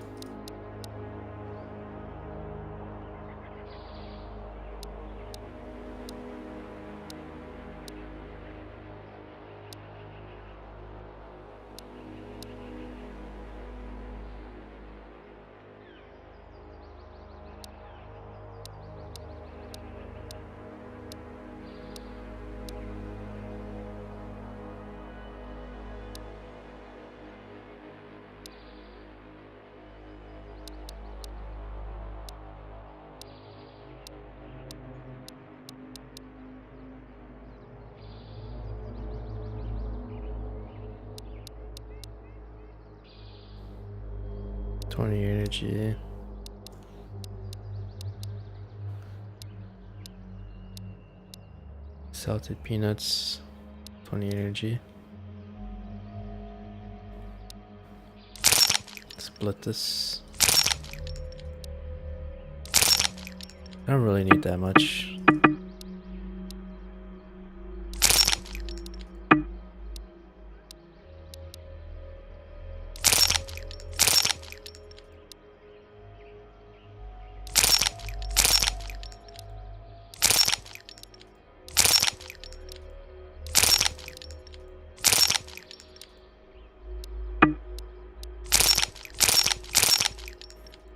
Energy. Salted peanuts, 20 energy. Split this. I don't really need that much.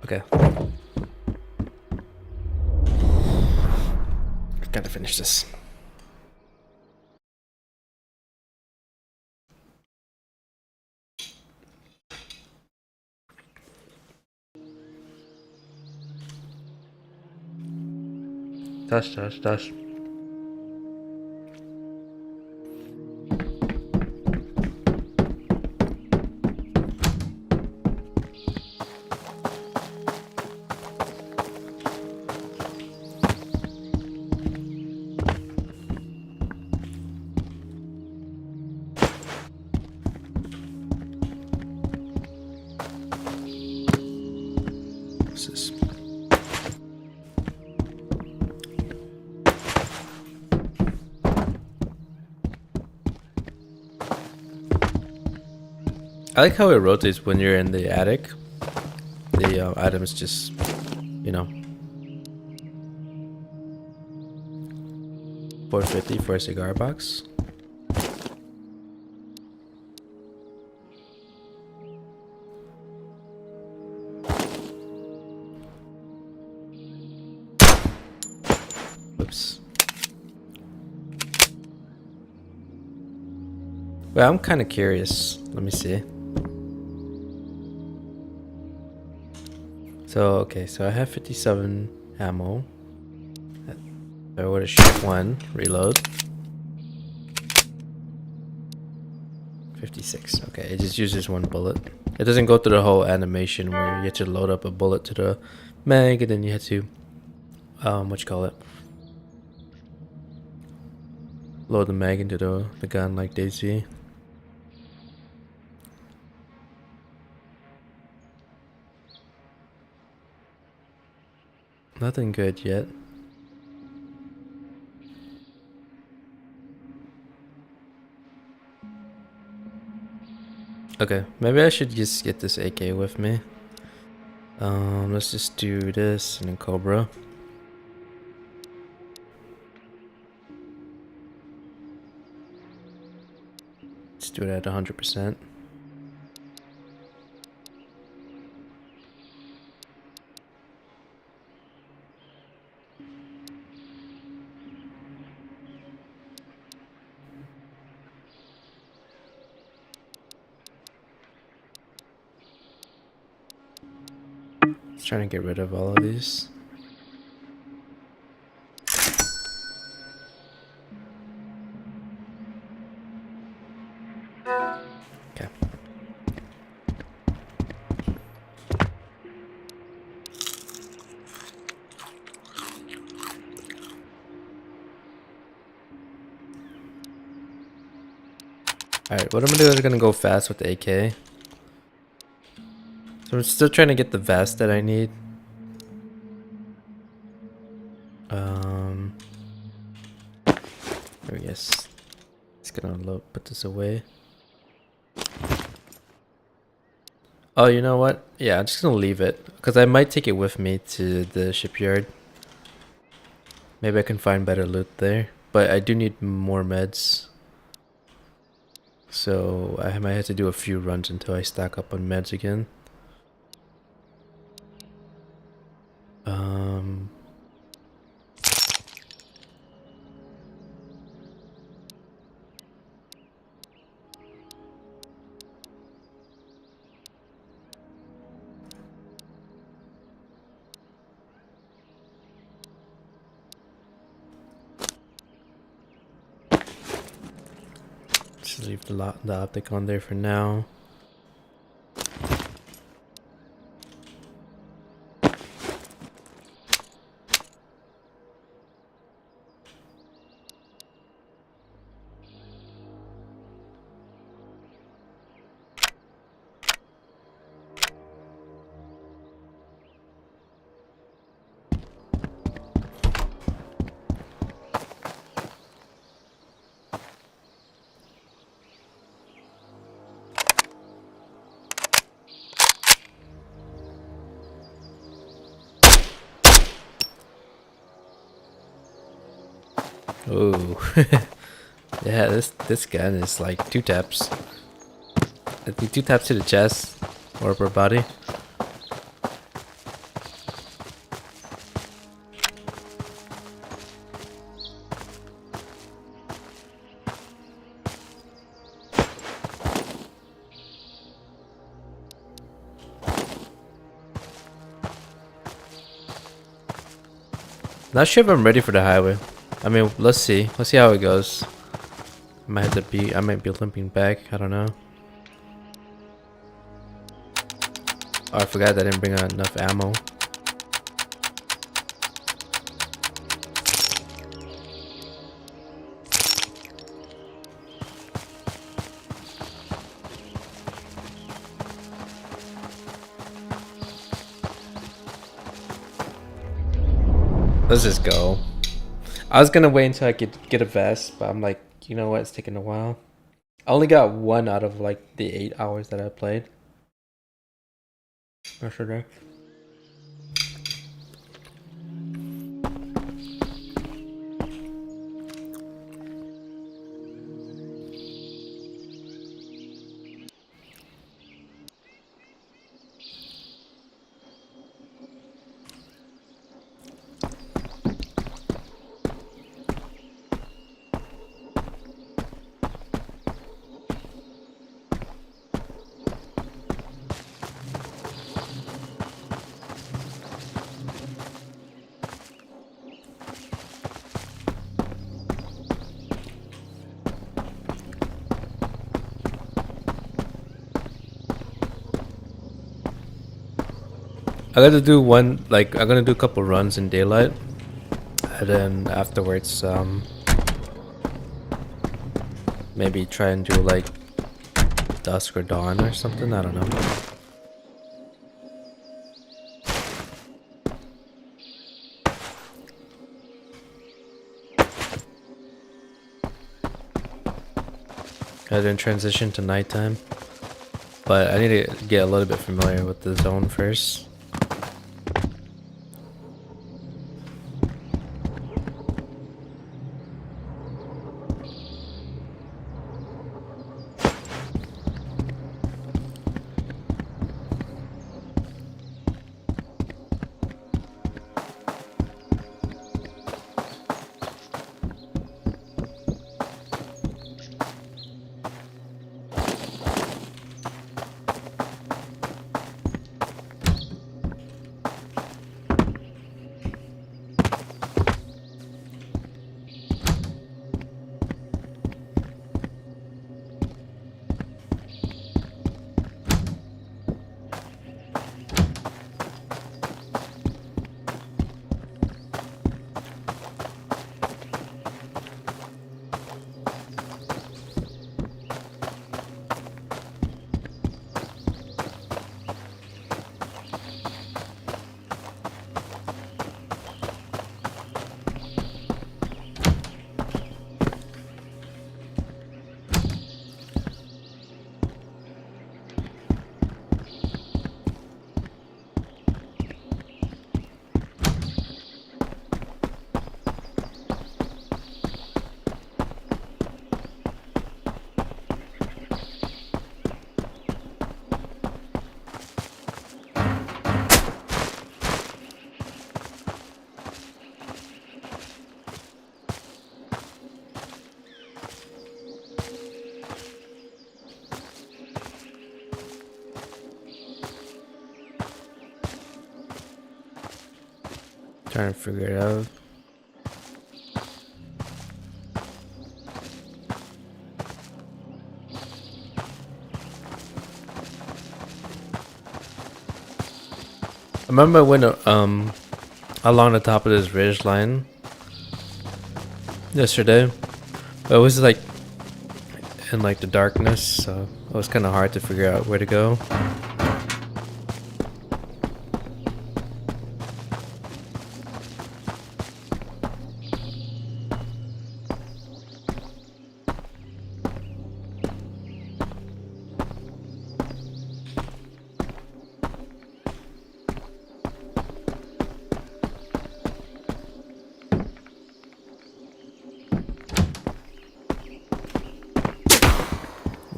Okay. Gotta finish this. Touch. boxes. I like how it rotates when you're in the attic. The items just, you know, $4.50 for a cigar box. Oops. Well, I'm kind of curious. Let me see. So, okay, so I have 57 ammo. If I were to shoot one, reload. 56. Okay, it just uses one bullet. It doesn't go through the whole animation where you have to load up a bullet to the mag and then you have to, load the mag into the gun like Daisy. Nothing good yet. Okay, maybe I should just get this AK with me. Let's just do this and then Cobra. Let's do it at 100%. Just trying to get rid of all of these. Okay. Alright, what I'm gonna do is I'm gonna go fast with the AK. So I'm still trying to get the vest that I need. I guess it's gonna put this away. Oh, you know what? Yeah, I'm just gonna leave it because I might take it with me to the shipyard. Maybe I can find better loot there, but I do need more meds. So I might have to do a few runs until I stack up on meds again. Just leave the optic on there for now. Oh, yeah, this gun is like 2 taps. I think 2 taps to the chest or upper body. Not sure if I'm ready for the highway. I mean, let's see. Let's see how it goes. I might be limping back. I don't know. Oh, I forgot that I didn't bring enough ammo. Let's just go. I was gonna wait until I could get a vest, but I'm like, you know what? It's taking a while. I only got 1 out of like the 8 hours that I played. Yesterday. I gotta do one, like, I'm gonna do a couple runs in daylight. And then afterwards, maybe try and do like dusk or dawn or something. I don't know. And then transition to nighttime. But I need to get a little bit familiar with the zone first. Trying to figure it out. I remember when along the top of this ridge line yesterday, but it was like in like the darkness, so it was kind of hard to figure out where to go.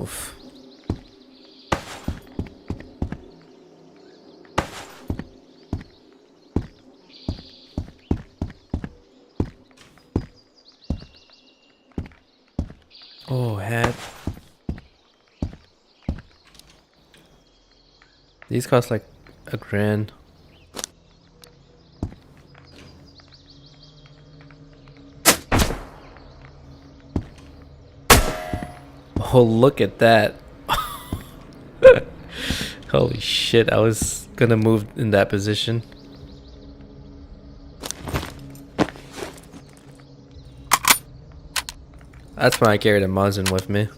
Oof. Oh, hat. These cost like $1,000. Oh, look at that. Holy shit, I was gonna move in that position. That's when I carried a muzzin with me.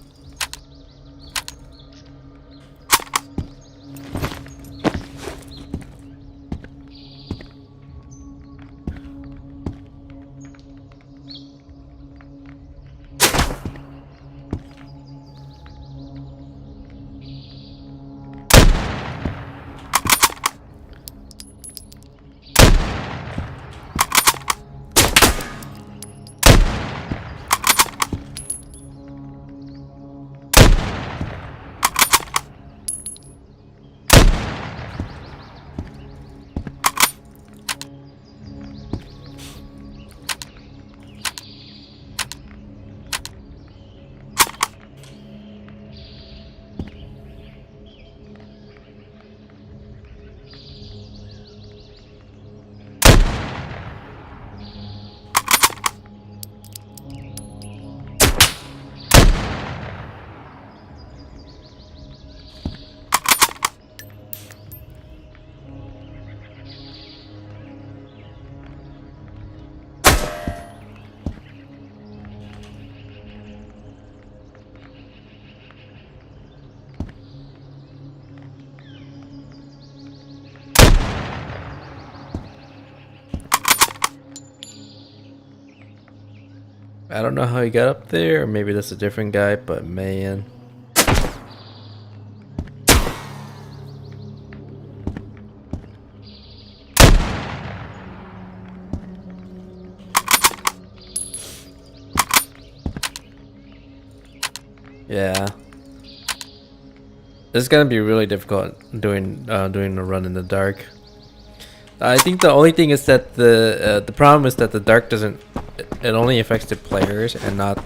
I don't know how he got up there, or maybe that's a different guy, but man. Yeah. It's gonna be really difficult doing a run in the dark. I think the only thing is that the problem is that the dark doesn't. It only affects the players and not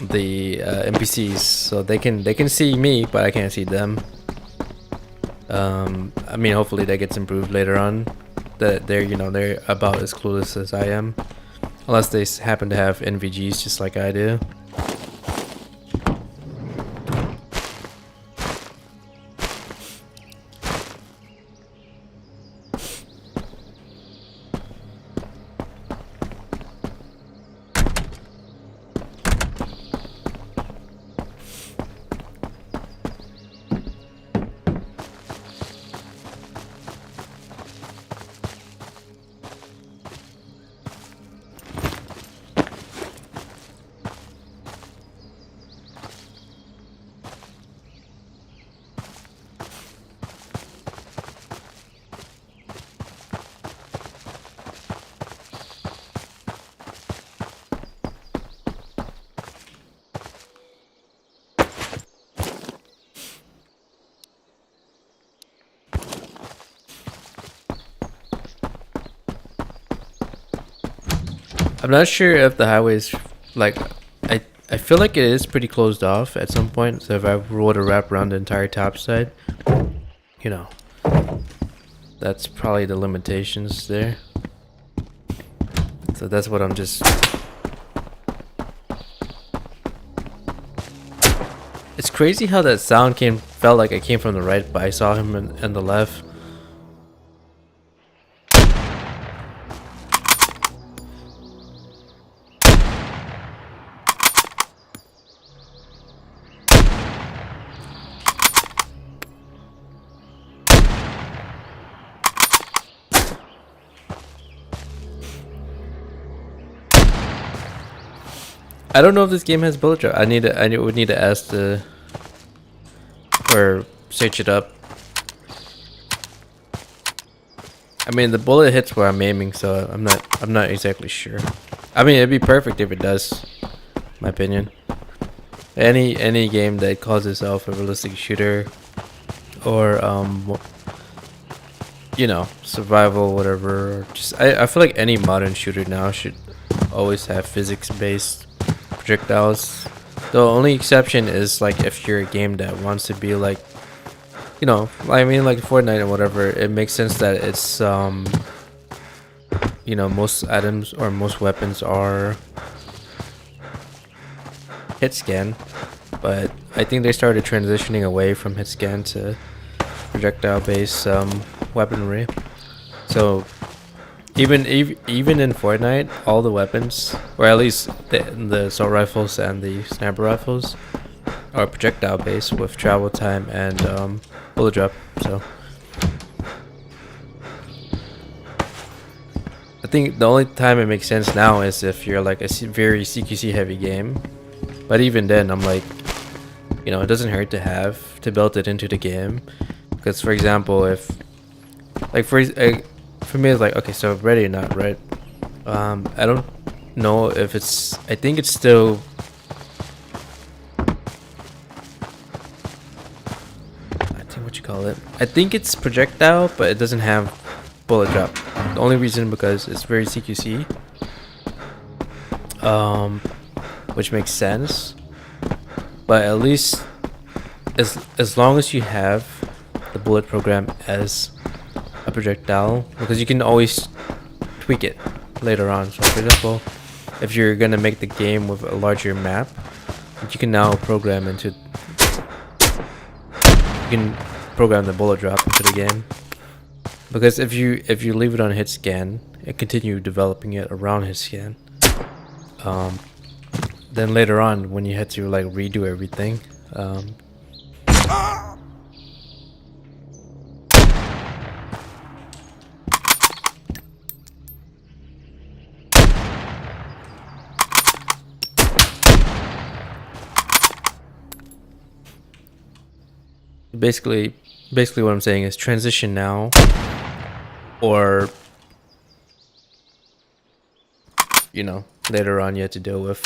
the NPCs. So they can see me, but I can't see them. I mean, hopefully that gets improved later on. That they're about as clueless as I am, unless they happen to have NVGs just like I do. I'm not sure if the highway's like I feel like it is pretty closed off at some point. So if I were to wrap around the entire top side, you know, that's probably the limitations there. So that's what I'm just. It's crazy how that sound felt like it came from the right, but I saw him in the left. I don't know if this game has bullet drop. I would need to ask the or search it up. I mean, the bullet hits where I'm aiming, so I'm not exactly sure. I mean, it'd be perfect if it does, my opinion. Any game that calls itself a realistic shooter or you know, survival, whatever. Just I feel like any modern shooter now should always have physics-based projectiles. The only exception is like if you're a game that wants to be like, you know, I mean like Fortnite or whatever. It makes sense that it's you know, most items or most weapons are hit scan, but I think they started transitioning away from hit scan to projectile-based weaponry. So even in Fortnite, all the weapons, or at least the assault rifles and the sniper rifles, are projectile-based with travel time and bullet drop. So I think the only time it makes sense now is if you're like a very CQC heavy game. But even then, I'm like, you know, it doesn't hurt to build it into the game. Because for example, if like for me it's like, okay, so ready or not, right? I don't know if it's, I think it's still, I think what you call it, I think it's projectile, but it doesn't have bullet drop. The only reason because it's very CQC, which makes sense. But at least as long as you have the bullet program as a projectile, because you can always tweak it later on. So for example, if you're gonna make the game with a larger map, you can now program the bullet drop into the game. Because if you leave it on hit scan and continue developing it around hit scan, then later on when you had to like redo everything, Basically, basically what I'm saying is transition now, or you know, later on you have to deal with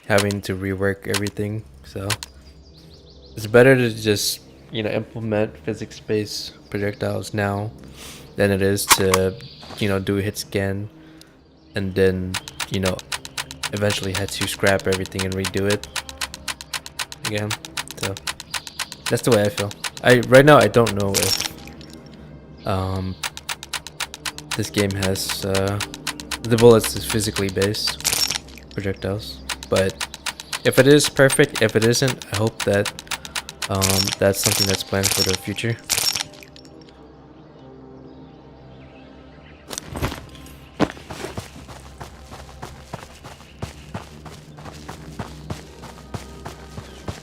having to rework everything. So it's better to just, you know, implement physics-based projectiles now than it is to, you know, do a hit scan and then, you know, eventually had to scrap everything and redo it again. So that's the way I feel. I right now I don't know if this game has the bullets is physically based projectiles, but if it is perfect, if it isn't, I hope that that's something that's planned for the future.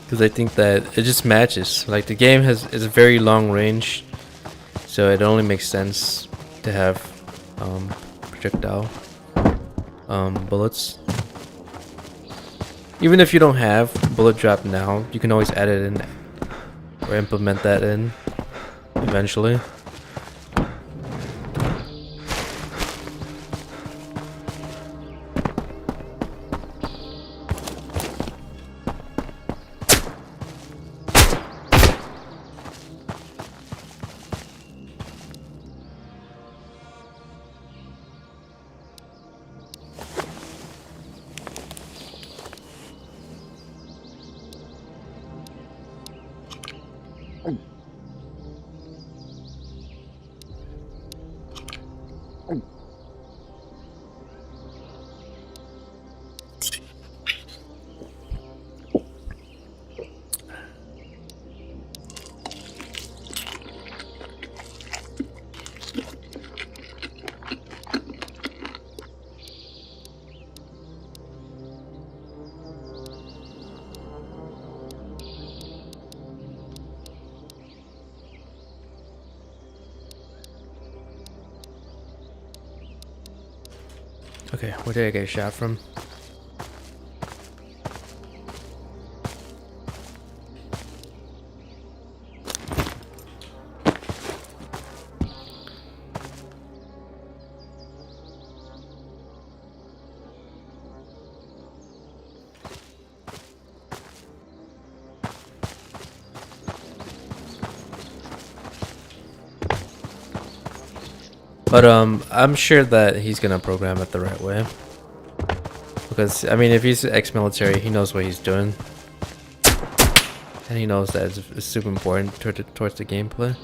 Because I think that it just matches. Like the game is a very long range, so it only makes sense to have projectile bullets. Even if you don't have bullet drop now, you can always add it in or implement that in eventually. Okay, where did I get shot from? But I'm sure that he's gonna program it the right way. Because I mean, if he's ex-military, he knows what he's doing, and he knows that it's super important towards the gameplay.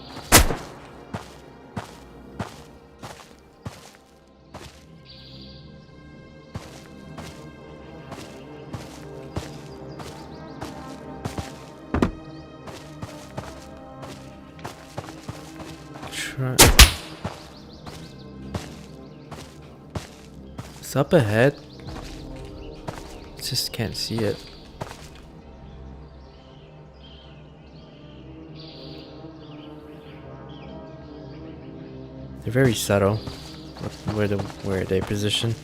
It's up ahead. Just can't see it. They're very subtle with where they position.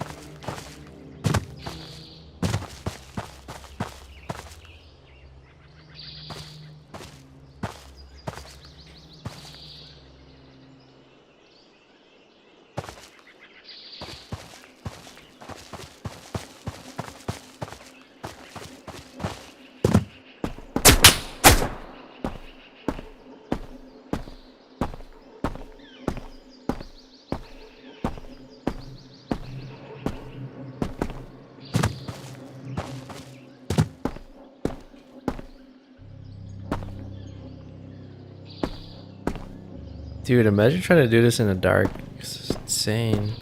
Dude, imagine trying to do this in the dark. It's insane.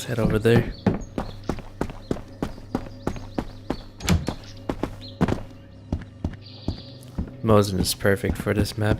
head over there. Mosin is perfect for this map.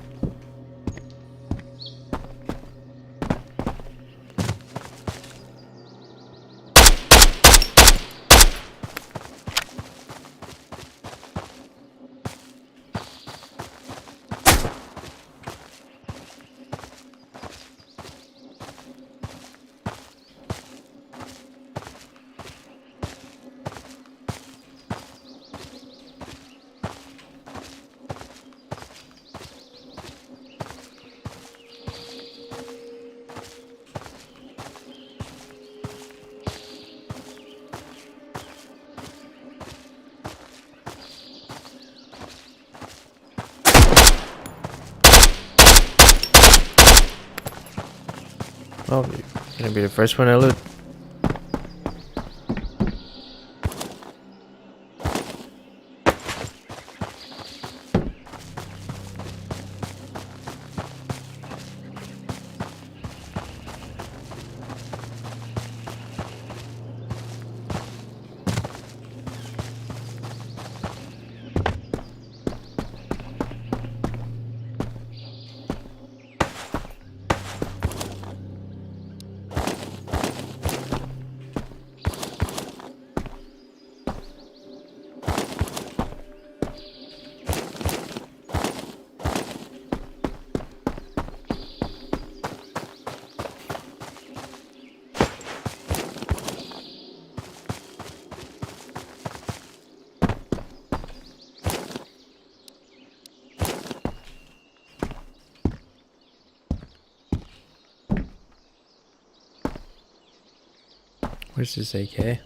Oh, you're gonna be the first one I loot. Where's this AK?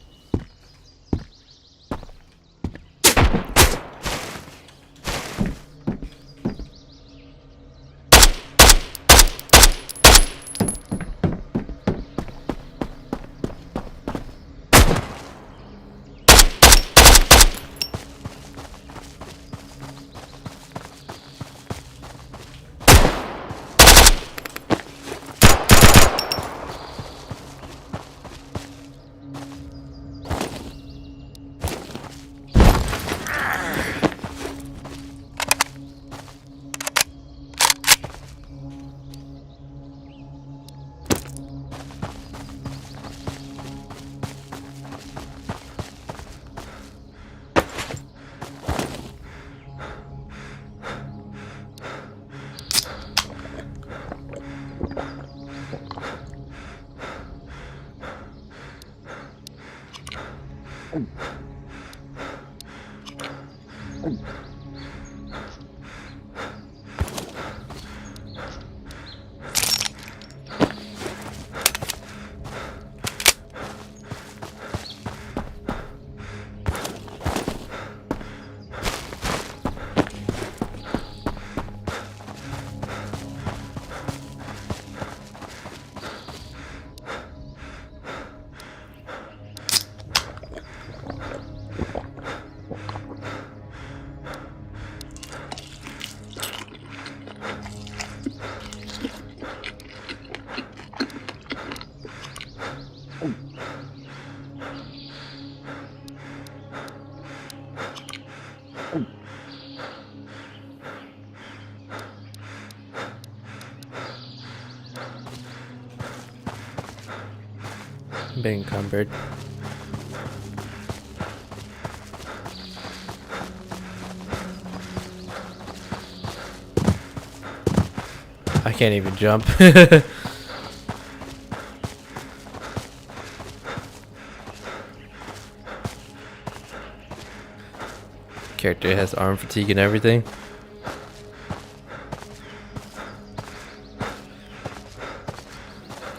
Being encumbered. I can't even jump. Character has arm fatigue and everything.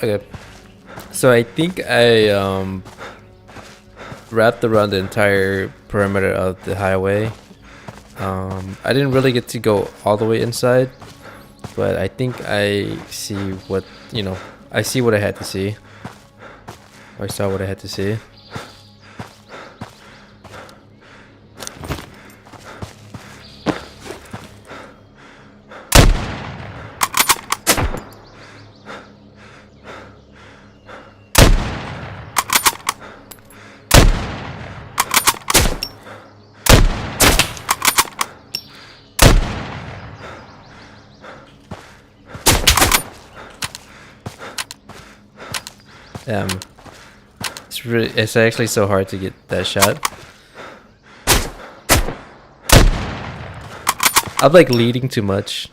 Okay. So I think I wrapped around the entire perimeter of the highway. I didn't really get to go all the way inside, but I think I see what, I see what I had to see. I saw what I had to see. Um, it's actually so hard to get that shot. I'm like leading too much.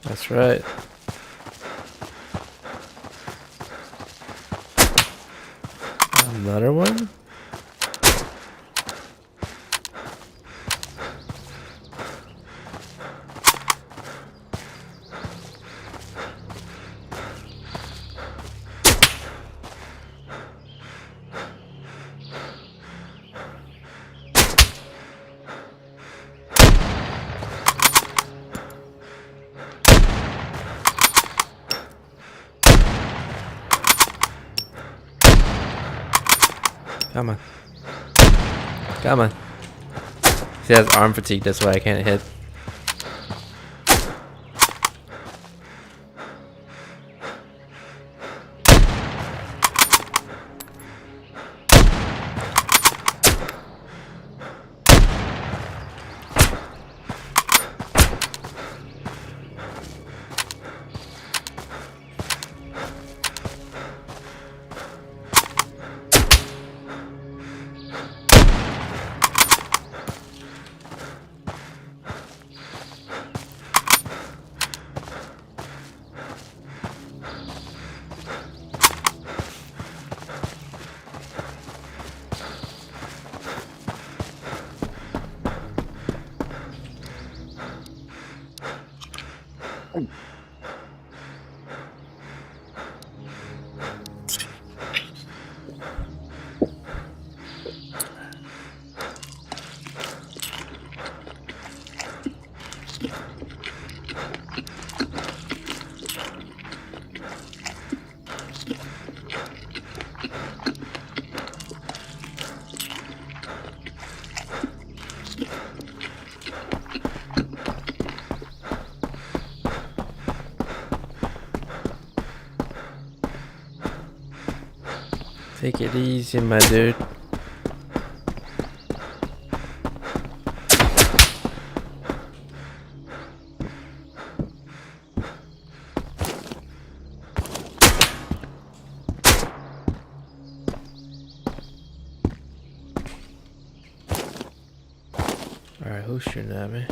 That's right. Another one? Come on. Come on. He has arm fatigue, that's why I can't hit. Take it easy, my dude. Alright, who's shooting at me?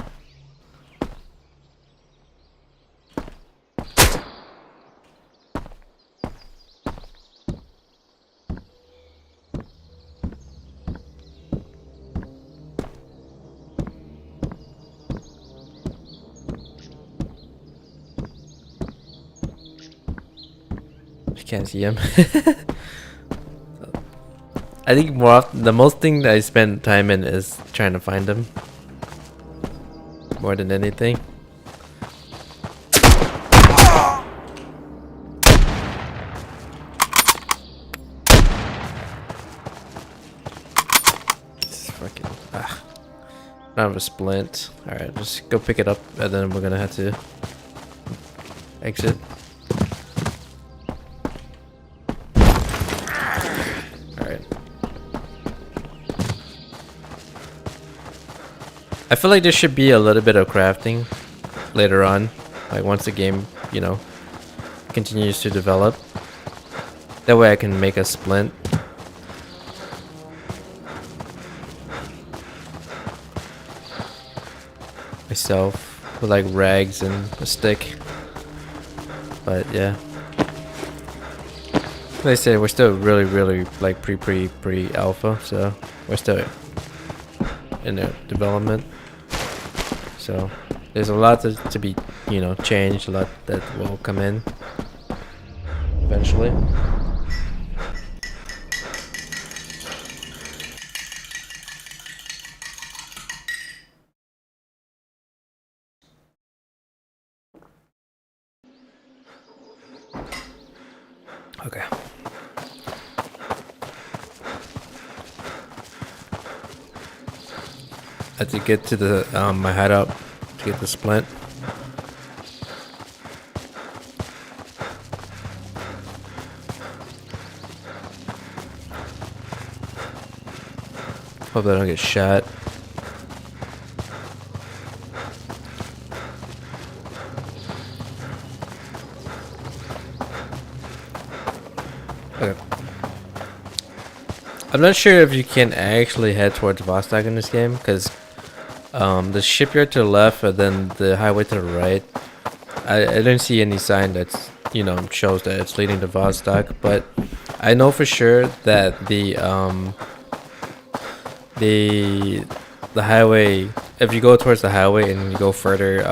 Can't see him. I think more often, the most thing that I spend time in is trying to find him. More than anything. It's fucking I don't have a splint. Alright, just go pick it up and then we're gonna have to exit. I feel like there should be a little bit of crafting later on, like once the game, you know, continues to develop. That way I can make a splint. myself with like rags and a stick. But yeah. Like I said, we're still really like pre-alpha, so we're still in the development. So there's a lot to be, you know, changed, a lot that will come in eventually. Okay. I had to get to the my hideout to get the splint. Hope I don't get shot. Okay. I'm not sure if you can actually head towards Vostok in this game, because the shipyard to the left and then the highway to the right, I didn't see any sign that's, you know, shows that it's leading to Vostok, but I know for sure that the highway, if you go towards the highway and you go further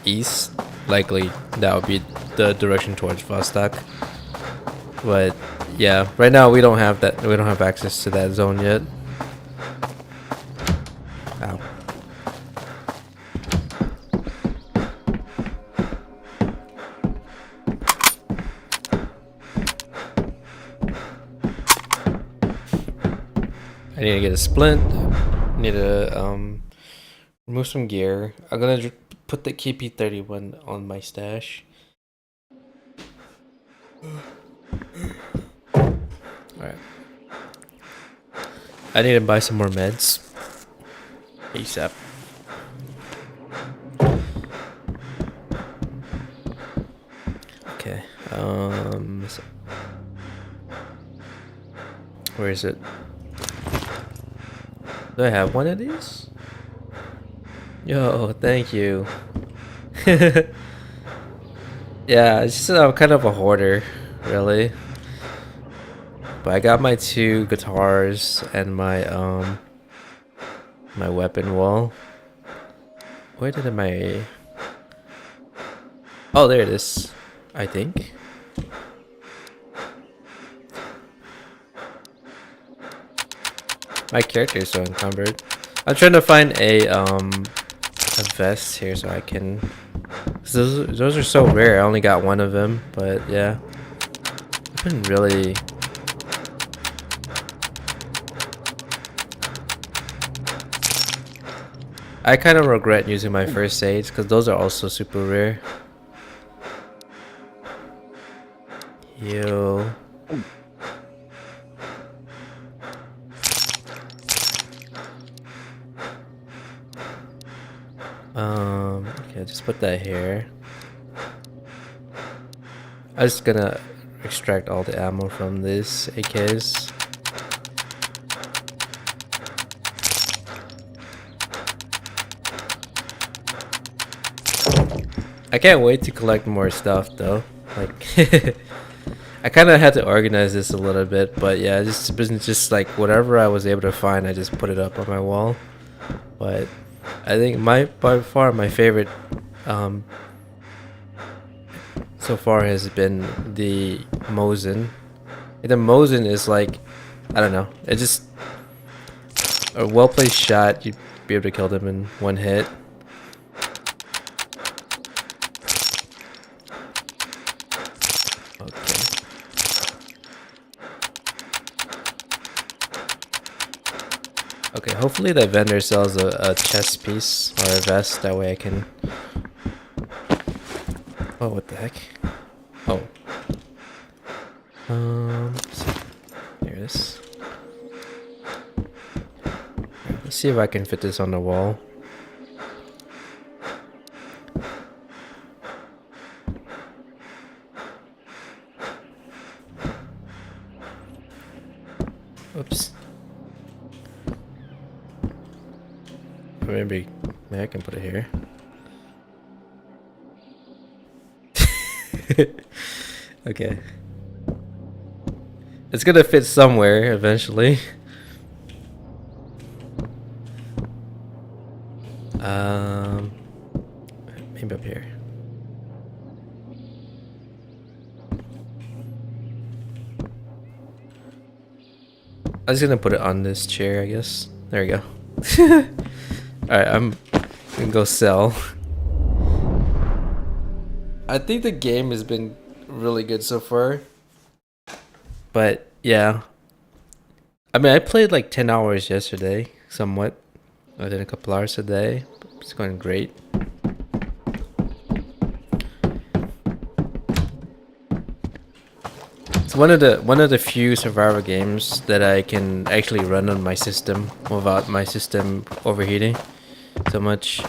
east, likely that would be the direction towards Vostok. But yeah, right now we don't have that. We don't have access to that zone yet. Ow. I need to get a splint. I need to remove some gear. I'm gonna put the KP31 on my stash. Alright. I need to buy some more meds. ASAP. Okay. Where is it? Do I have one of these? Yo, thank you. Yeah, it's just I'm kind of a hoarder, really. But I got my 2 guitars and my my weapon wall. Where did my... Oh, there it is, I think. My character is so encumbered. I'm trying to find a vest here so I can... Those are so rare. I only got one of them, but yeah. I've been really... I kind of regret using my first aids because those are also super rare. Yo. Okay, just put that here. I'm just gonna extract all the ammo from these AKs. I can't wait to collect more stuff though. Like, I kind of had to organize this a little bit, but yeah, just like whatever I was able to find, I just put it up on my wall. But I think by far my favorite so far has been the Mosin. The Mosin is like, I don't know, it's just a well placed shot. You'd be able to kill them in one hit. Okay, hopefully that vendor sells a chest piece or a vest, that way I can... Oh, what the heck? Oh. Let's see. Here it is. Let's see if I can fit this on the wall. Oops. Maybe Maybe I can put it here. Okay. It's gonna fit somewhere eventually. Maybe up here. I was gonna put it on this chair, I guess. There we go. Alright, I'm gonna go sell. I think the game has been really good so far. But yeah. I mean, I played like 10 hours yesterday, somewhat. I did a couple hours a day. It's going great. It's one of the few survival games that I can actually run on my system without my system overheating so much.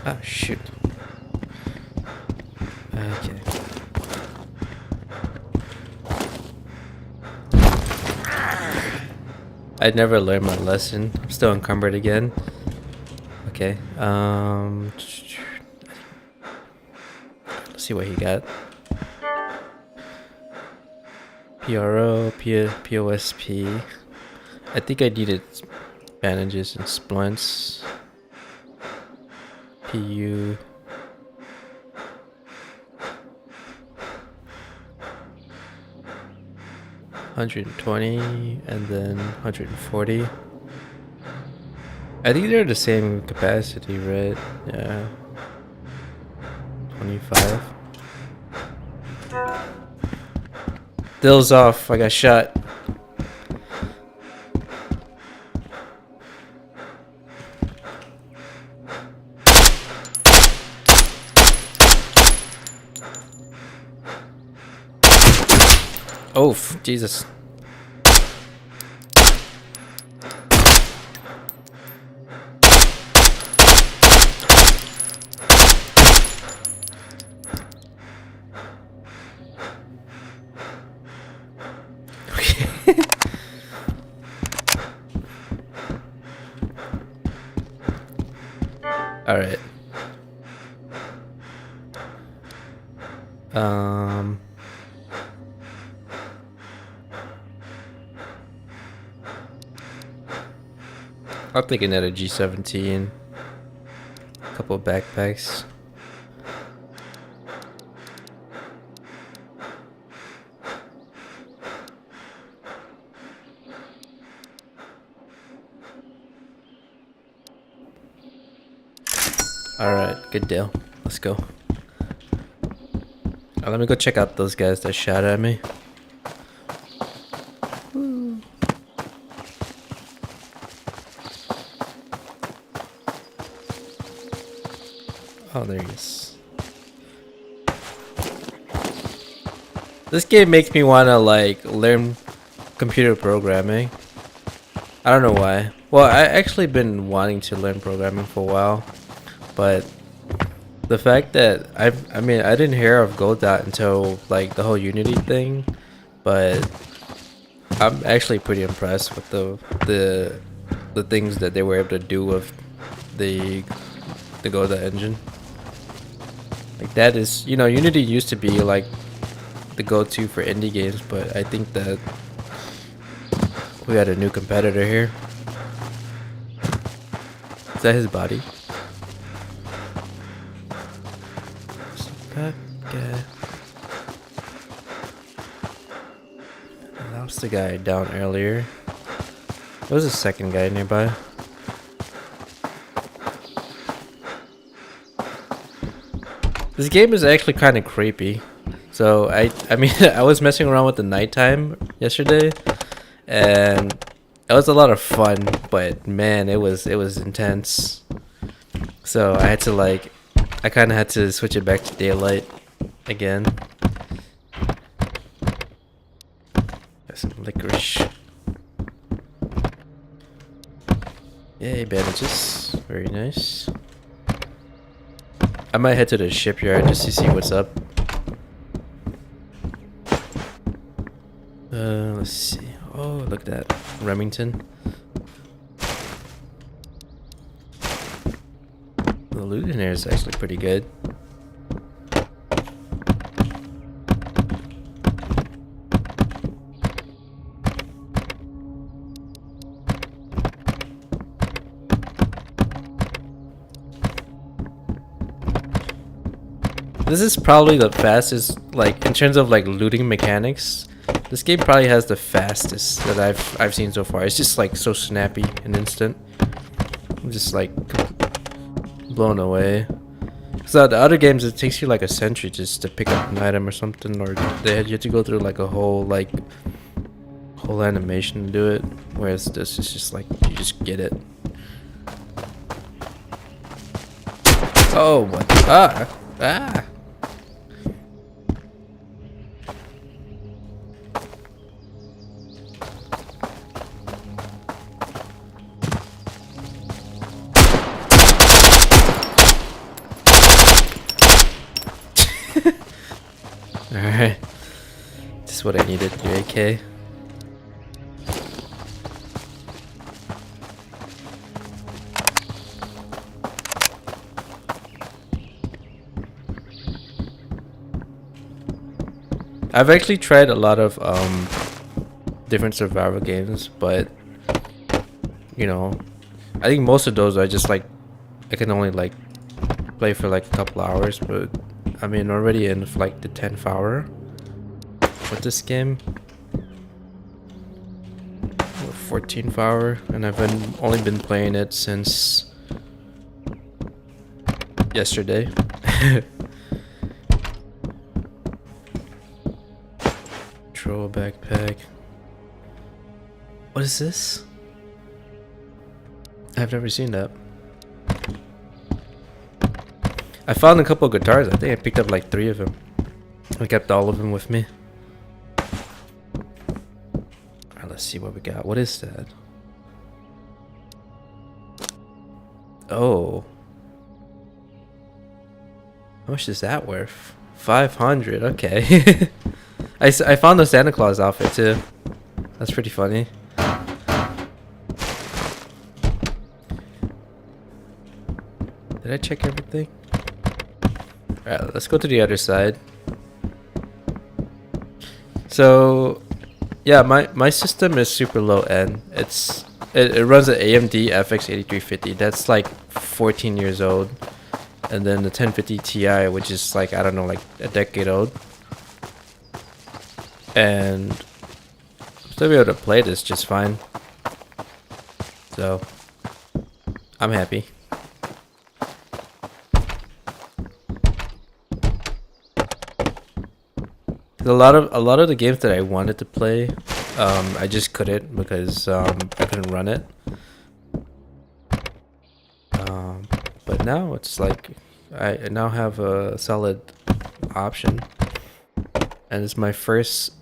Ah, shoot. Okay. I never learned my lesson. I'm still encumbered again. Okay. Let's see what he got. PRO, POSP. I think I needed bandages and splints. PU. $120 and then 140. I think they're the same capacity, right? Yeah. 25. Dill's off. I got shot. Oh, Jesus. All right. I'll take another G17. A couple of backpacks. Alright, good deal. Let's go. Let me go check out those guys that shot at me. Woo. Oh, there he is. This game makes me want to like learn computer programming. I don't know why. Well, I actually been wanting to learn programming for a while, but the fact that I mean I didn't hear of Godot until like the whole Unity thing, but I'm actually pretty impressed with the things that they were able to do with the Godot engine. Like that is, you know, Unity used to be like the go-to for indie games, but I think that we got a new competitor here. Is that his body? That guy. That was the guy down earlier. There was a second guy nearby. This game is actually kind of creepy. So I mean I was messing around with the nighttime yesterday, and it was a lot of fun, but man, it was intense. So I had to like, I kind of had to switch it back to daylight again. Got some licorice. Yay, bandages. Very nice. I might head to the shipyard just to see what's up. Let's see. Oh, look at that. Remington. loot in here is actually pretty good. This is probably the fastest, like in terms of like looting mechanics. This game probably has the fastest that I've seen so far. It's just like so snappy and instant. I'm just like blown away. So the other games, it takes you like a century just to pick up an item or something, or you have to go through like a whole animation to do it. Whereas this is just like you just get it. Oh what? Ah. Alright. This is what I needed, your AK. I've actually tried a lot of different survival games, but you know, I think most of those are just like I can only like play for like a couple hours, but I mean already in like the 10th hour with this game, or 14th hour, and I've only been playing it since yesterday. Throw a backpack. What is this? I've never seen that. I found a couple of guitars. I think I picked up like 3 of them. I kept all of them with me. Alright, let's see what we got. What is that? Oh. How much is that worth? 500. Okay. I found the Santa Claus outfit too. That's pretty funny. Did I check everything? Alright, let's go to the other side. So, yeah, my system is super low end. It runs an AMD FX 8350. That's like 14 years old. And then the 1050 Ti, which is like, I don't know, like a decade old. And I'm still be able to play this just fine. So, I'm happy. A lot of the games that I wanted to play, I just couldn't because I couldn't run it. But now it's like I now have a solid option, and it's my first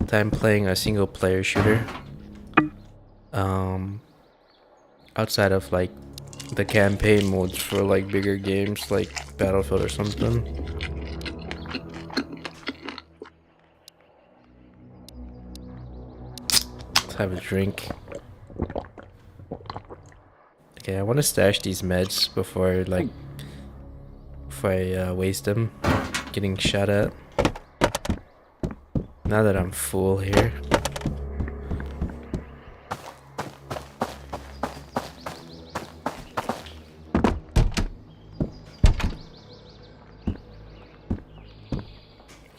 time playing a single player shooter. Outside of like the campaign modes for like bigger games like Battlefield or something. Let's have a drink. Okay, I want to stash these meds before I waste them getting shot at. Now that I'm full here.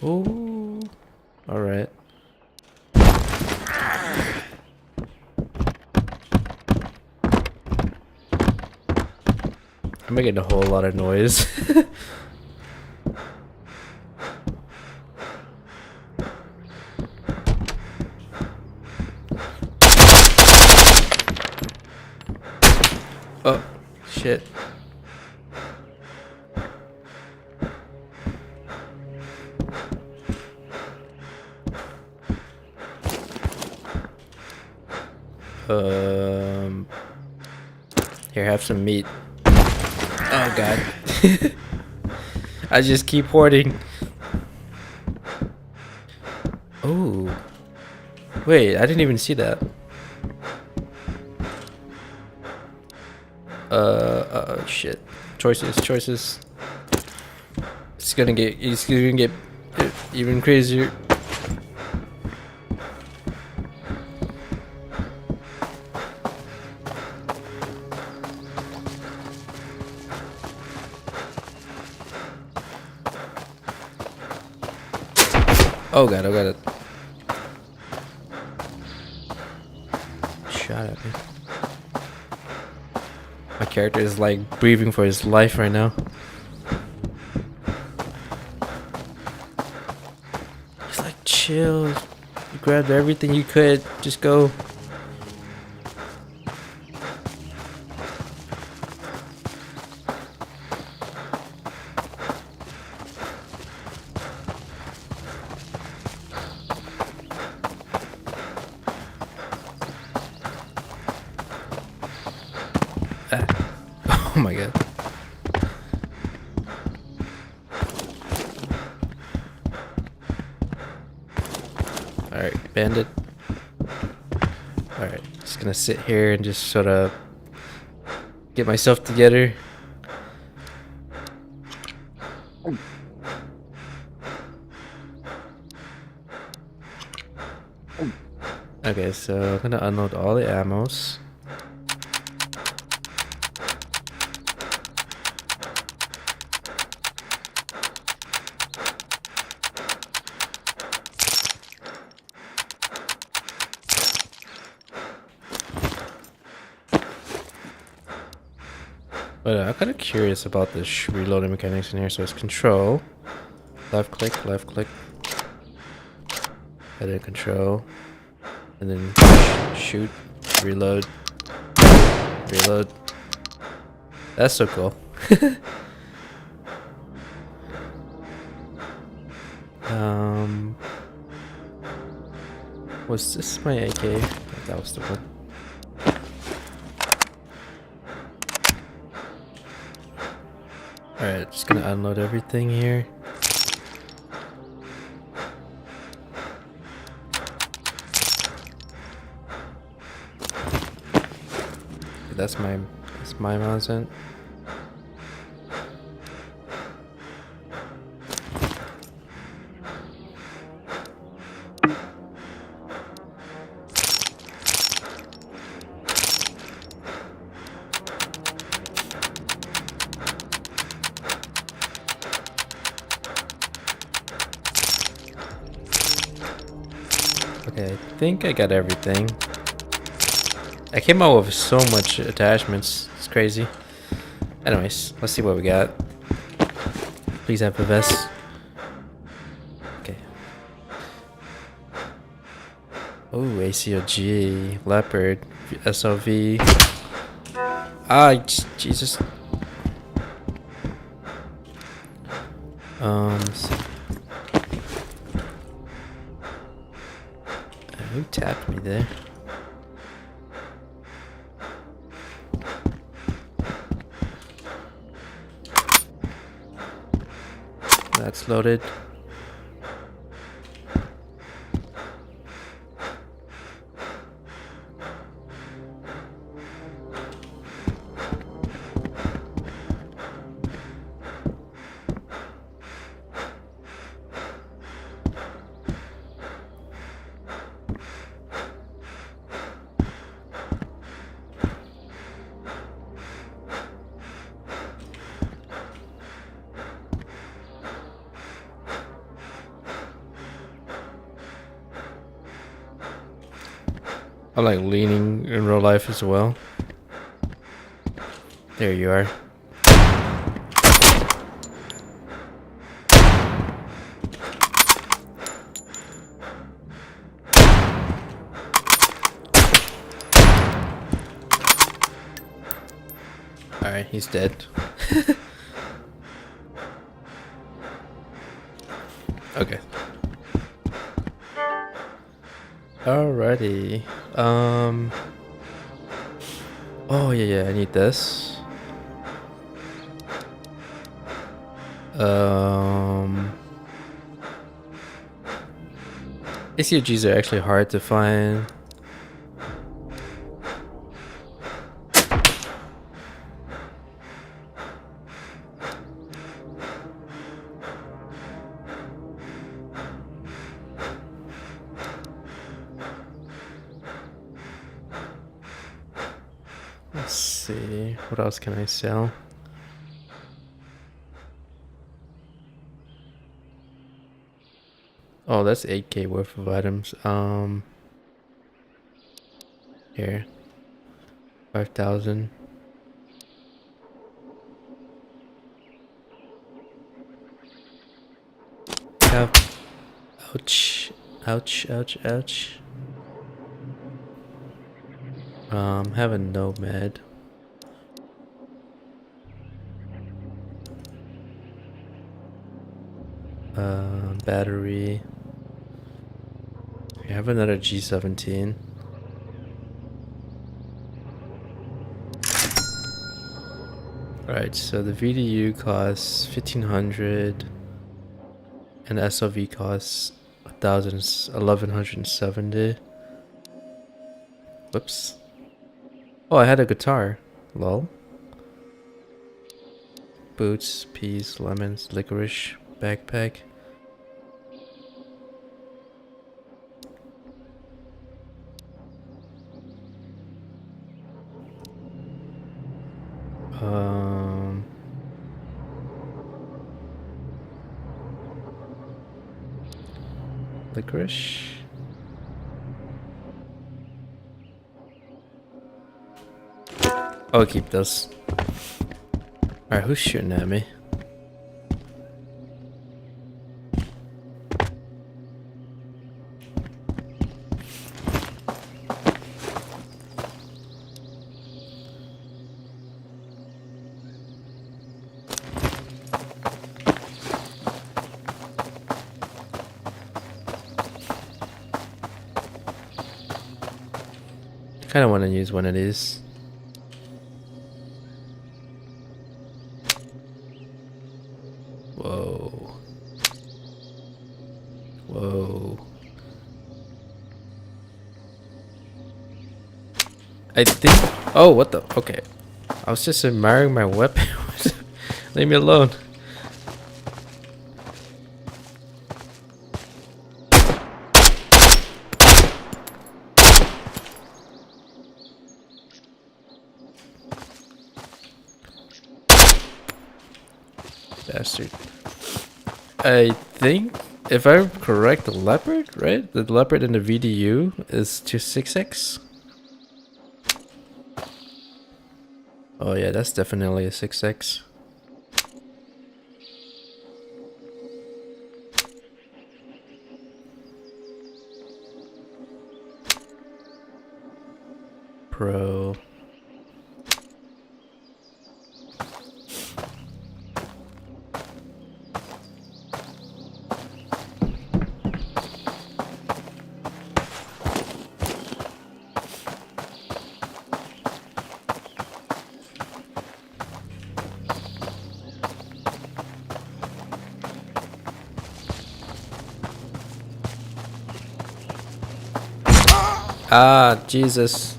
Ooh, all right. I'm making a whole lot of noise. Oh, shit. Here, have some meat. Oh god. I just keep hoarding. Oh. Wait, I didn't even see that. Shit. Choices. It's gonna get even crazier. Oh god, Shot at me. My character is like breathing for his life right now. He's like, chill. You grabbed everything you could. Just go. Oh my god. Alright, bandit. Alright, just gonna sit here and just sort of get myself together. Okay, so I'm gonna unload all the ammos. But I'm kind of curious about this reloading mechanics in here. So it's control, left click, and then control, and then shoot, reload. That's so cool. Was this my AK? That was the one. Alright, just gonna unload everything here. That's my mountain. Okay, I think I got everything. I came out with so much attachments. It's crazy. Anyways, let's see what we got. Please have a vest. Okay. Oh, ACOG, Leopard, SLV. Ah, Jesus. Who tapped me there? That's loaded. I'm like leaning in real life as well. There you are. Alright, he's dead. Okay. Alrighty. Oh yeah, I need this. ACOGs are actually hard to find. see. What else can I sell? Oh, that's 8K worth of items. Here. 5,000. Ouch. Ouch, ouch, ouch. Have a nomad. Battery. We have another G17. Alright, so the VDU costs 1,500 and the SLV costs 1,170. Whoops. Oh, I had a guitar. Lol. Boots, peas, lemons, licorice, backpack. Licorice. I'll keep this. Alright, who's shooting at me? I kinda wanna use one of these. Whoa. Whoa. I think... Oh, what the... Okay. I was just admiring my weapon. Leave me alone. Bastard. I think, if I'm correct, the leopard, right? The leopard in the VDU is 26x. Oh yeah, that's definitely a 6x. Pro. Ah, Jesus.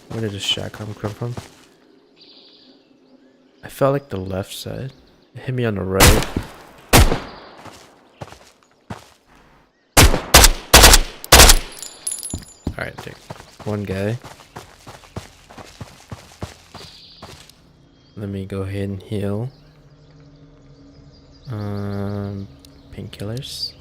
Where did the shotgun come from? I felt like the left side. It hit me on the right. Alright, take one guy. Let me go ahead and heal. Painkillers.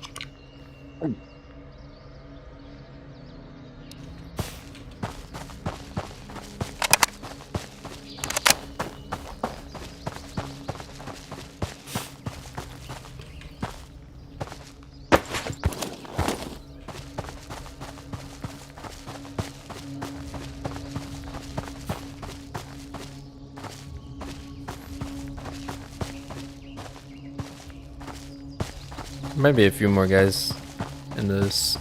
Maybe a few more guys in this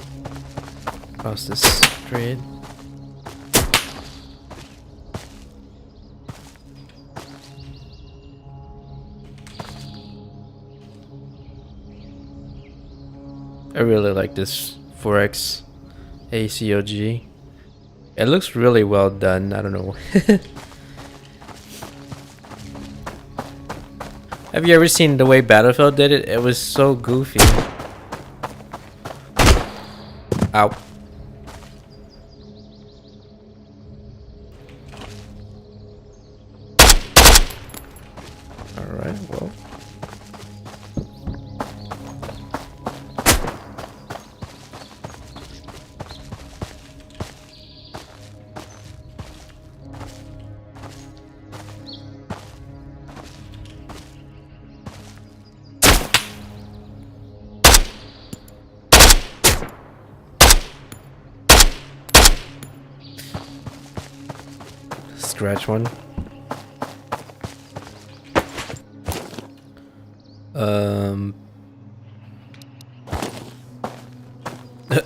across this street. I really like this 4X ACOG. It looks really well done. I don't know. Have you ever seen the way Battlefield did it? It was so goofy. Ow. Alright, well. Scratch one.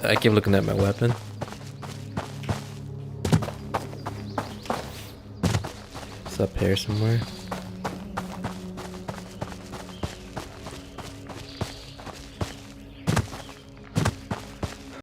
I keep looking at my weapon. It's up here somewhere.